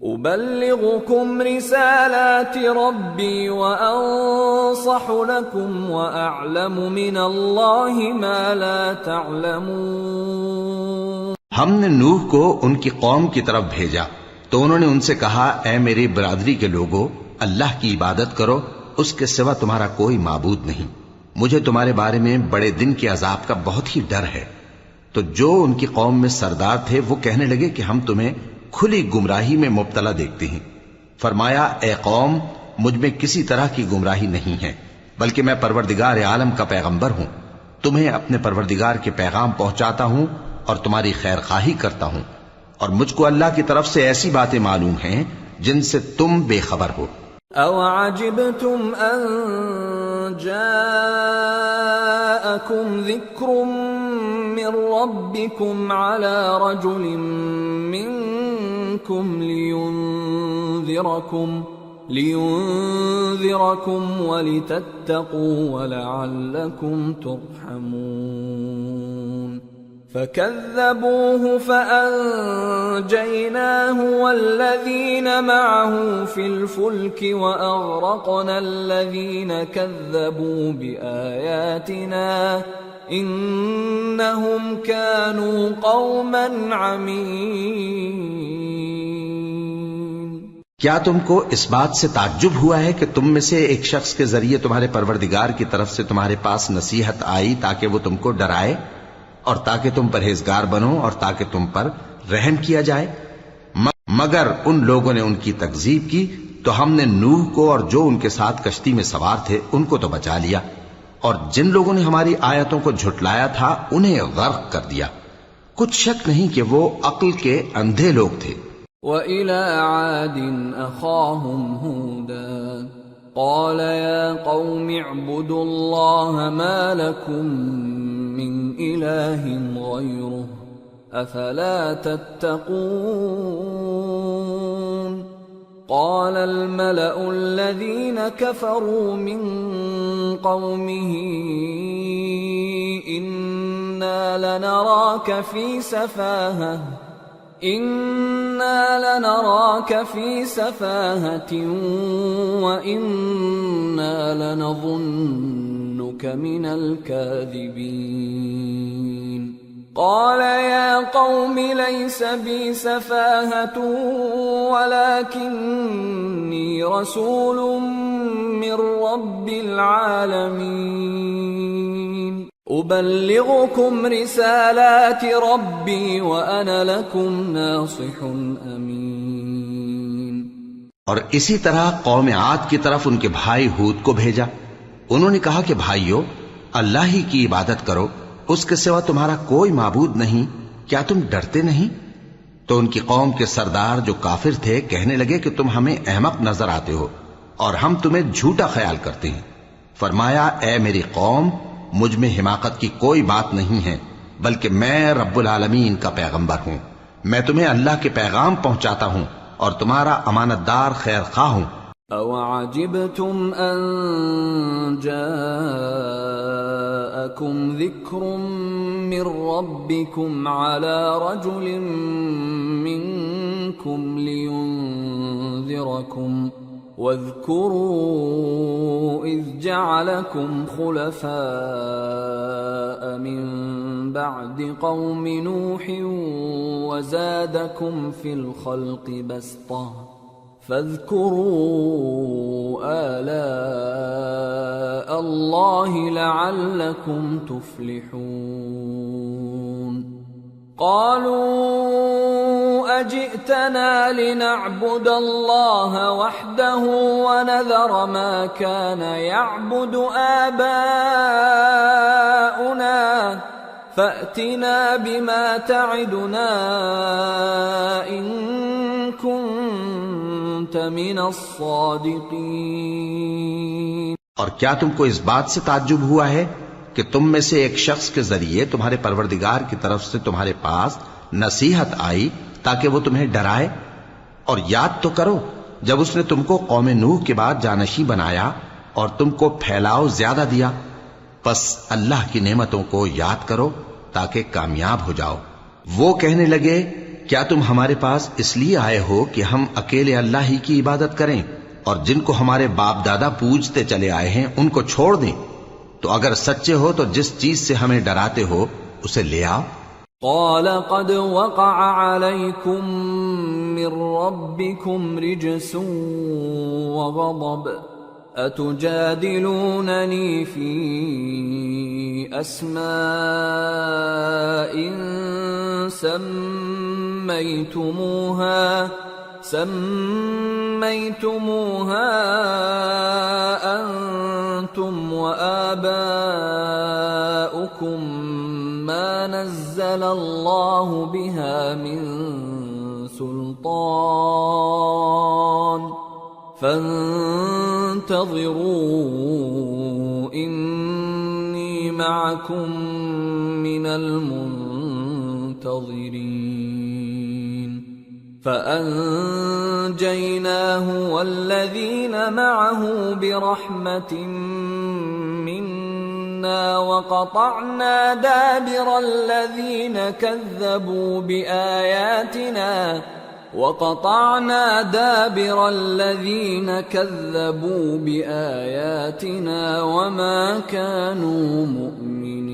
أبلغكم رسالات ربي وأنصح لكم وأعلم من الله ما لا تعلمون۔ ہم نے نوح کو ان کی قوم کی طرف بھیجا تو انہوں نے ان سے کہا، اے میری برادری کے لوگو، اللہ کی عبادت کرو، اس کے سوا تمہارا کوئی معبود نہیں۔ مجھے تمہارے بارے میں بڑے دن کے عذاب کا بہت ہی ڈر ہے۔ تو جو ان کی قوم میں سردار تھے وہ کہنے لگے کہ ہم تمہیں کھلی گمراہی میں مبتلا دیکھتے ہیں۔ فرمایا، اے قوم، مجھ میں کسی طرح کی گمراہی نہیں ہے، بلکہ میں پروردگار عالم کا پیغمبر ہوں، تمہیں اپنے پروردگار کے پیغام پہنچاتا ہوں اور تمہاری خیر خواہی کرتا ہوں، اور مجھ کو اللہ کی طرف سے ایسی باتیں معلوم ہیں جن سے تم بے خبر ہو۔ أَوَعَجِبْتُمْ أَن جَاءَكُمْ ذِكْرٌ مِّن رَّبِّكُمْ عَلَى رَجُلٍ مِّنكُمْ لِيُنذِرَكُمْ وَلِتَتَّقُوا وَلَعَلَّكُمْ تُرْحَمُونَ فَكَذَّبُوهُ فَأَنجَيْنَاهُ وَالَّذِينَ مَعَهُ فِي الْفُلْكِ وَأَغْرَقْنَا الَّذِينَ كَذَّبُوا بِآيَاتِنَا إِنَّهُمْ كَانُوا قَوْمًا عَمِينَ۔ کیا تم کو اس بات سے تعجب ہوا ہے کہ تم میں سے ایک شخص کے ذریعے تمہارے پروردگار کی طرف سے تمہارے پاس نصیحت آئی تاکہ وہ تم کو ڈرائے؟ اور تاکہ تم پرہیزگار بنو اور تاکہ تم پر رحم کیا جائے. مگر ان لوگوں نے ان کی تکذیب کی تو ہم نے نوح کو اور جو ان کے ساتھ کشتی میں سوار تھے ان کو تو بچا لیا، اور جن لوگوں نے ہماری آیتوں کو جھٹلایا تھا انہیں غرق کر دیا. کچھ شک نہیں کہ وہ عقل کے اندھے لوگ تھے. وَإِلَى عَادٍ أَخَاهُمْ هُودًا قَالَ يَا قَوْمِ اعْبُدُوا اللَّهَ مَا لَكُمْ مِنْ إِلَٰهٍ غَيْرُهُ أَفَلَا تَتَّقُونَ. قال الملأ الذين كفروا من قومه إنا لنراك في سفاهة وإنا لنظنك من الكاذبين. قال يا قوم ليس بي سفاهة ولكني رسول من رب العالمين أبلغكم رسالات ربي وأنا لكم ناصح أمين. اور اسی طرح قوم عاد کی طرف ان کے بھائی ہود کو بھیجا. انہوں نے کہا کہ بھائیو، اللہ ہی کی عبادت کرو، اس کے سوا تمہارا کوئی معبود نہیں، کیا تم ڈرتے نہیں؟ تو ان کی قوم کے سردار جو کافر تھے کہنے لگے کہ تم ہمیں احمق نظر آتے ہو اور ہم تمہیں جھوٹا خیال کرتے ہیں. فرمایا اے میری قوم، مجھ میں حماقت کی کوئی بات نہیں ہے، بلکہ میں رب العالمین کا پیغمبر ہوں. میں تمہیں اللہ کے پیغام پہنچاتا ہوں اور تمہارا امانت دار خیر خواہ ہوں. أَوَعَجِبْتُمْ أَن جَاءَكُمْ ذِكْرٌ مِّن رَّبِّكُمْ عَلَى رَجُلٍ مِّنكُمْ لِيُنذِرَكُمْ وَاذْكُرُوا إِذْ جَعَلَكُمْ خُلَفَاءَ مِن بَعْدِ قَوْمِ نُوحٍ وَزَادَكُمْ فِي الْخَلْقِ بَسْطَةً فاذكروا آلاء الله لعلكم تفلحون. قالوا أجئتنا لنعبد الله وحده ونذر ما كان يعبد آباؤنا فأتنا بما تعدنا إن كنت من الصادقين. اور کیا تم کو اس بات سے تعجب ہوا ہے کہ تم میں سے ایک شخص کے ذریعے تمہارے پروردگار کی طرف سے تمہارے پاس نصیحت آئی تاکہ وہ تمہیں ڈرائے؟ اور یاد تو کرو جب اس نے تم کو قوم نوح کے بعد جانشی بنایا اور تم کو پھیلاؤ زیادہ دیا. پس اللہ کی نعمتوں کو یاد کرو تاکہ کامیاب ہو جاؤ. وہ کہنے لگے کیا تم ہمارے پاس اس لیے آئے ہو کہ ہم اکیلے اللہ ہی کی عبادت کریں اور جن کو ہمارے باپ دادا پوجتے چلے آئے ہیں ان کو چھوڑ دیں؟ تو اگر سچے ہو تو جس چیز سے ہمیں ڈراتے ہو اسے لے آؤ. قال قد وقع عليكم من ربكم رجس وغضب أتجادلونني في أسماء سميتموها أنتم وآباؤكم ما نزل الله بها من سلطان فانتظروا إني معكم من المنتظرين. فأنجيناه والذين معه برحمة منا وقطعنا دابر الذين كذبوا بآياتنا وما كانوا مؤمنين.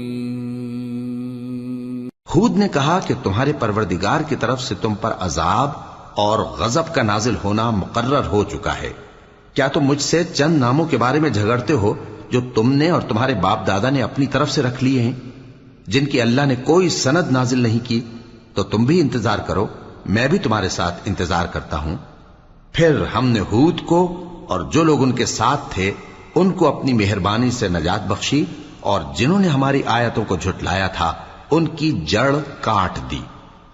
ہود نے کہا کہ تمہارے پروردگار کی طرف سے تم پر عذاب اور غضب کا نازل ہونا مقرر ہو چکا ہے. کیا تم مجھ سے چند ناموں کے بارے میں جھگڑتے ہو جو تم نے اور تمہارے باپ دادا نے اپنی طرف سے رکھ لیے ہیں؟ جن کی اللہ نے کوئی سند نازل نہیں کی، تو تم بھی انتظار کرو، میں بھی تمہارے ساتھ انتظار کرتا ہوں۔ پھر ہم نے ہود کو اور جو لوگ ان کے ساتھ تھے ان کو اپنی مہربانی سے نجات بخشی، اور جنہوں نے ہماری آیتوں کو جھٹلایا تھا ان کی جڑ کاٹ دی،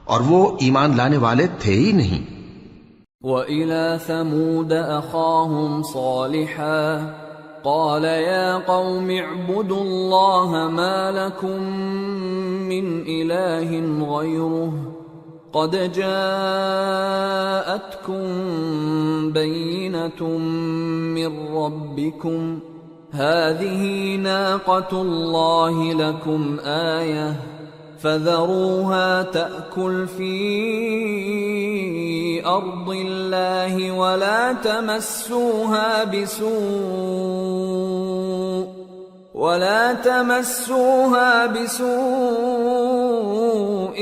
اور وہ ایمان لانے والے تھے ہی نہیں۔ وَإِلَى ثَمُودَ أَخَاهُمْ صَالِحًا قَالَ يَا قَوْمِ اعْبُدُوا اللَّهَ مَا لَكُمْ مِنْ إِلَٰهٍ غَيْرُهُ قَدْ جَاءَتْكُمْ بَيِّنَةٌ مِّن رَّبِّكُمْ هَٰذِهِ نَاقَةُ اللَّهِ لَكُمْ آيَةً فَذَرُوهَا تَأْكُلْ فِي أَرْضِ اللَّهِ وَلَا تَمَسُّوهَا بِسُوءٍ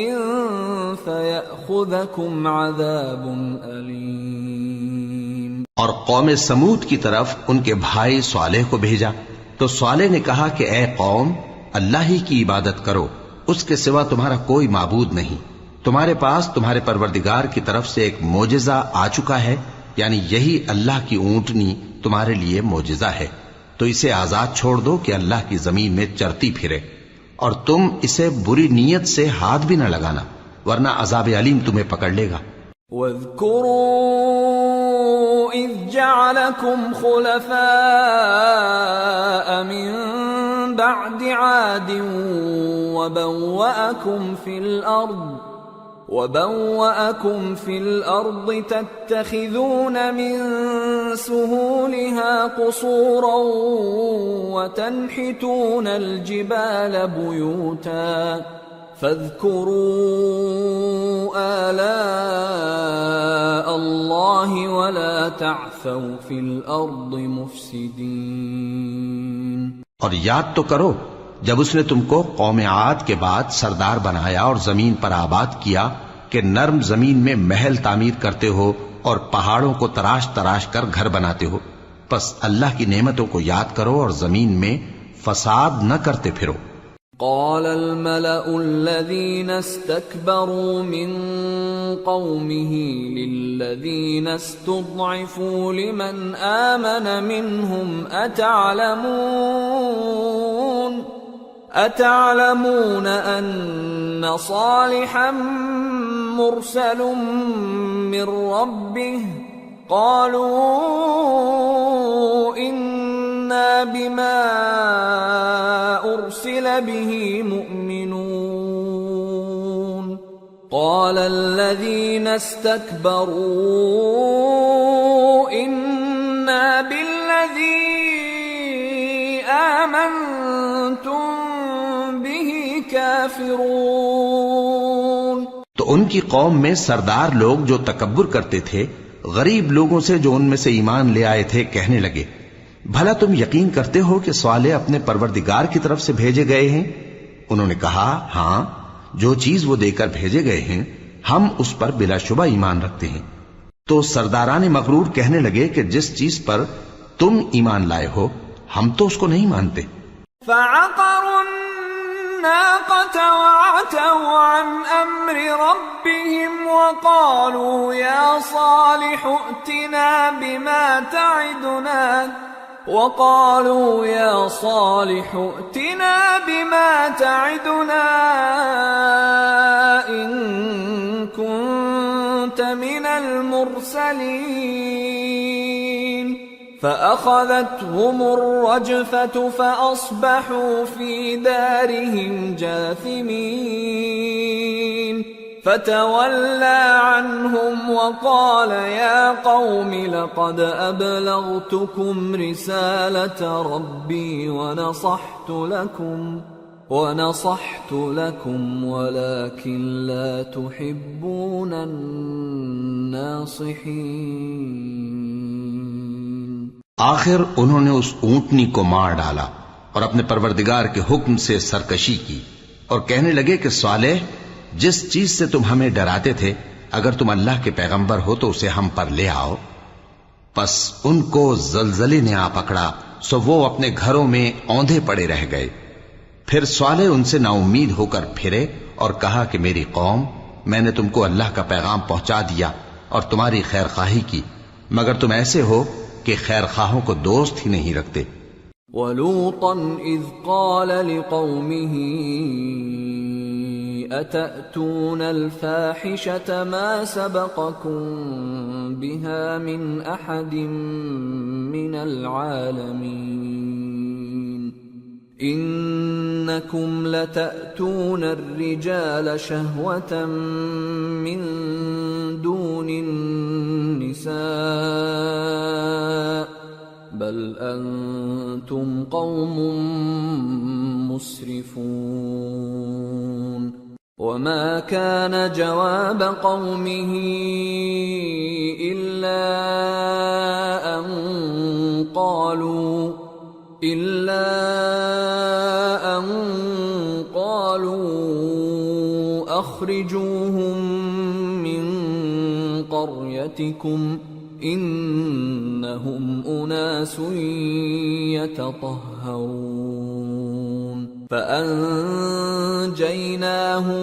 فَيَأْخُذَكُمْ عَذَابٌ أَلِيمٌ۔ اور قوم سمود کی طرف ان کے بھائی صالح کو بھیجا تو صالح نے کہا کہ اے قوم، اللہ ہی کی عبادت کرو، اس کے سوا تمہارا کوئی معبود نہیں۔ تمہارے پاس تمہارے پروردگار کی طرف سے ایک معجزہ آ چکا ہے، یعنی یہی اللہ کی اونٹنی تمہارے لیے معجزہ ہے، تو اسے آزاد چھوڑ دو کہ اللہ کی زمین میں چرتی پھرے، اور تم اسے بری نیت سے ہاتھ بھی نہ لگانا، ورنہ عذاب علیم تمہیں پکڑ لے گا۔ وَاذْكُرُوا إِذْ جَعَلَكُمْ خُلَفَاءَ مِن بَعْدِ عَادٍ وَبَوَّأَكُمْ فِي الْأَرْضِ تَتَّخِذُونَ مِن سُهُولِهَا قُصُورًا وَتَنْحِتُونَ الْجِبَالَ بُيُوتًا فَاذْكُرُوا آلَاءَ اللَّهِ وَلَا تَعْثَوْا فِي الْأَرْضِ مُفْسِدِينَ۔ اور یاد تو کرو جب اس نے تم کو قوم عاد کے بعد سردار بنایا اور زمین پر آباد کیا کہ نرم زمین میں محل تعمیر کرتے ہو اور پہاڑوں کو تراش تراش کر گھر بناتے ہو، پس اللہ کی نعمتوں کو یاد کرو اور زمین میں فساد نہ کرتے پھرو۔ قال الملأ الذين استكبروا من قومه للذين استضعفوا لمن آمن منهم أتعلمون أن صالحا مرسل من ربه قالوا إنا بما أرسل به مؤمنون قال الذين استكبروا إنا بالذي آمنتم به كافرون۔ تو ان کی قوم میں سردار لوگ جو تکبر کرتے تھے غریب لوگوں سے جو ان میں سے ایمان لے آئے تھے کہنے لگے، بھلا تم یقین کرتے ہو کہ صالح اپنے پروردگار کی طرف سے بھیجے گئے ہیں؟ انہوں نے کہا ہاں، جو چیز وہ دے کر بھیجے گئے ہیں ہم اس پر بلا شبہ ایمان رکھتے ہیں۔ تو سرداران مغرور کہنے لگے کہ جس چیز پر تم ایمان لائے ہو ہم تو اس کو نہیں مانتے۔ فعقروا الناقة وعتوا عن أمر ربهم وقالوا يا صالح ائتنا بما تعدنا إن كنت من المرسلين فأخذتهم الرجفة فأصبحوا في دارهم جاثمين فتولى عنهم وقال يا قوم لقد أبلغتكم رسالة ربي ونصحت لكم ولكن لا تحبون الناصحين۔ آخر انہوں نے اس اونٹنی کو مار ڈالا اور اپنے پروردگار کے حکم سے سرکشی کی اور کہنے لگے کہ صالح جس چیز سے تم ہمیں ڈراتے تھے اگر تم اللہ کے پیغمبر ہو تو اسے ہم پر لے آؤ۔ پس ان کو زلزلے نے آ پکڑا، سو وہ اپنے گھروں میں اوندھے پڑے رہ گئے۔ پھر صالح ان سے نا امید ہو کر پھرے اور کہا کہ میری قوم، میں نے تم کو اللہ کا پیغام پہنچا دیا اور تمہاری خیر خواہی کی، مگر تم ایسے ہو کہ خیر خواہوں کو دوست ہی نہیں رکھتے۔ وَلُوطًا إِذْ قَالَ لِقَوْمِهِ أَتَأْتُونَ الْفَاحِشَةَ مَا سَبَقَكُم بِهَا مِنْ أَحَدٍ مِّنَ الْعَالَمِينَ إِنَّكُمْ لَتَأْتُونَ الرِّجَالَ شَهْوَةً مِّن دُونِ النِّسَاءِ بل انتم قوم مسرفون وما كان جواب قومه الا ان قالوا اخرجوهم من قريتكم انہم اناس یتطہرون فانجیناہ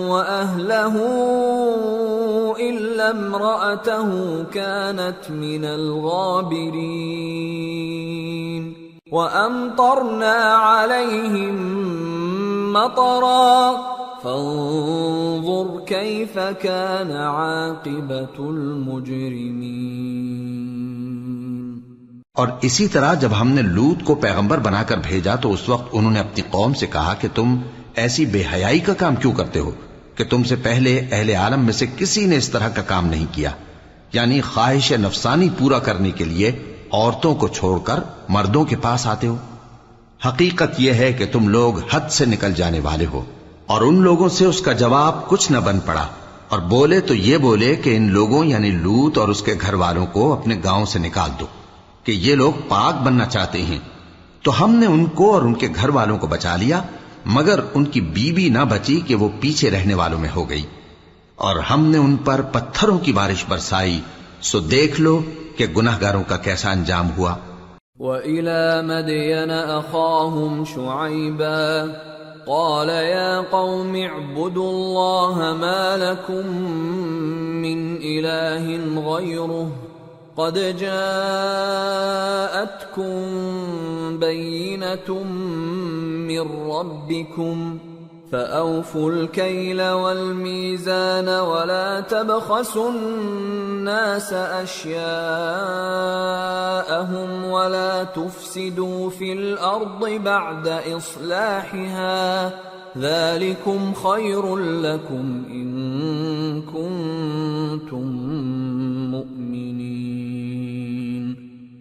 واہلہ الا امرأتہ کانت من الغابرین وامطرنا علیہم مطرا فانظر کیف کان عاقبۃ المجرمین۔ اور اسی طرح جب ہم نے لوط کو پیغمبر بنا کر بھیجا تو اس وقت انہوں نے اپنی قوم سے کہا کہ تم ایسی بے حیائی کا کام کیوں کرتے ہو کہ تم سے پہلے اہل عالم میں سے کسی نے اس طرح کا کام نہیں کیا، یعنی خواہش نفسانی پورا کرنے کے لیے عورتوں کو چھوڑ کر مردوں کے پاس آتے ہو۔ حقیقت یہ ہے کہ تم لوگ حد سے نکل جانے والے ہو۔ اور ان لوگوں سے اس کا جواب کچھ نہ بن پڑا، اور بولے تو یہ بولے کہ ان لوگوں یعنی لوط اور اس کے گھر والوں کو اپنے گاؤں سے نکال دو کہ یہ لوگ پاک بننا چاہتے ہیں۔ تو ہم نے ان کو اور ان کے گھر والوں کو بچا لیا، مگر ان کی بیوی نہ بچی کہ وہ پیچھے رہنے والوں میں ہو گئی، اور ہم نے ان پر پتھروں کی بارش برسائی، سو دیکھ لو کہ گناہگاروں کا کیسا انجام ہوا۔ وَإِلَى مَدْيَنَ أَخَاهُمْ شُعَيْبًا قال يا قوم اعبدوا الله ما لكم من إله غيره قد جاءتكم بينة من ربكم فأوفوا الكيل والميزان ولا تبخسوا الناس أشياءهم ولا تفسدوا في الأرض بعد إصلاحها ذلكم خير لكم إن كنتم مؤمنين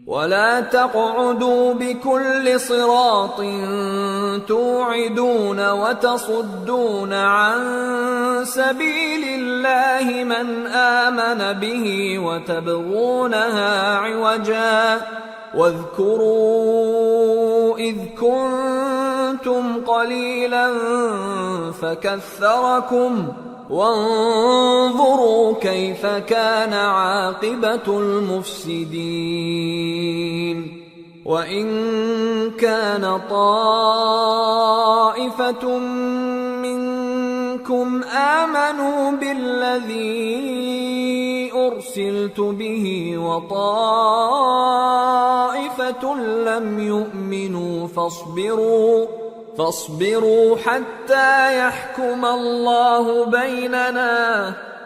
ولا تقعدوا بكل صراط توعدون وتصدون عن سبيل الله من آمن به وتبغونها عوجا واذكروا إذ كنتم قليلا فكثركم وانظروا كيف كان عاقبة المفسدين وإن كان طائفة منكم آمنوا بالذي أرسلت به وطائفة لم يؤمنوا فاصبروا حتى يحكم الله بيننا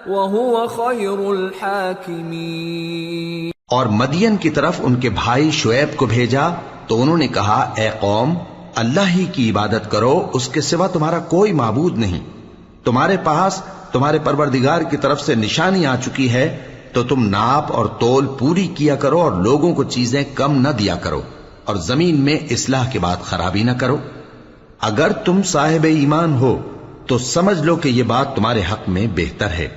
وهو خير الحاكمين۔ اور مدین کی طرف ان کے بھائی شعیب کو بھیجا تو انہوں نے کہا اے قوم اللہ ہی کی عبادت کرو، اس کے سوا تمہارا کوئی معبود نہیں، تمہارے پاس تمہارے پروردگار کی طرف سے نشانی آ چکی ہے، تو تم ناپ اور تول پوری کیا کرو اور لوگوں کو چیزیں کم نہ دیا کرو، اور زمین میں اصلاح کے بعد خرابی نہ کرو۔ اگر تم صاحب ایمان ہو تو سمجھ لو کہ یہ بات تمہارے حق میں بہتر ہے،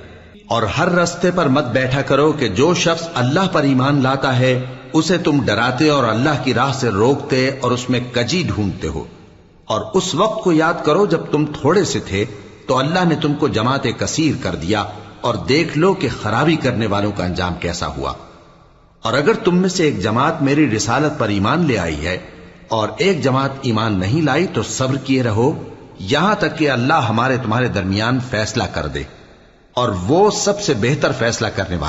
اور ہر رستے پر مت بیٹھا کرو کہ جو شخص اللہ پر ایمان لاتا ہے اسے تم ڈراتے اور اللہ کی راہ سے روکتے اور اس میں کجی ڈھونڈتے ہو۔ اور اس وقت کو یاد کرو جب تم تھوڑے سے تھے تو اللہ نے تم کو جماعت کثیر کر دیا، اور دیکھ لو کہ خرابی کرنے والوں کا انجام کیسا ہوا۔ اور اگر تم میں سے ایک جماعت میری رسالت پر ایمان لے آئی ہے اور ایک جماعت ایمان نہیں لائی تو صبر کیے رہو، یہاں تک کہ اللہ ہمارے تمہارے درمیان فیصلہ کر دے، اور وہ سب سے بہتر فیصلہ کرنے والا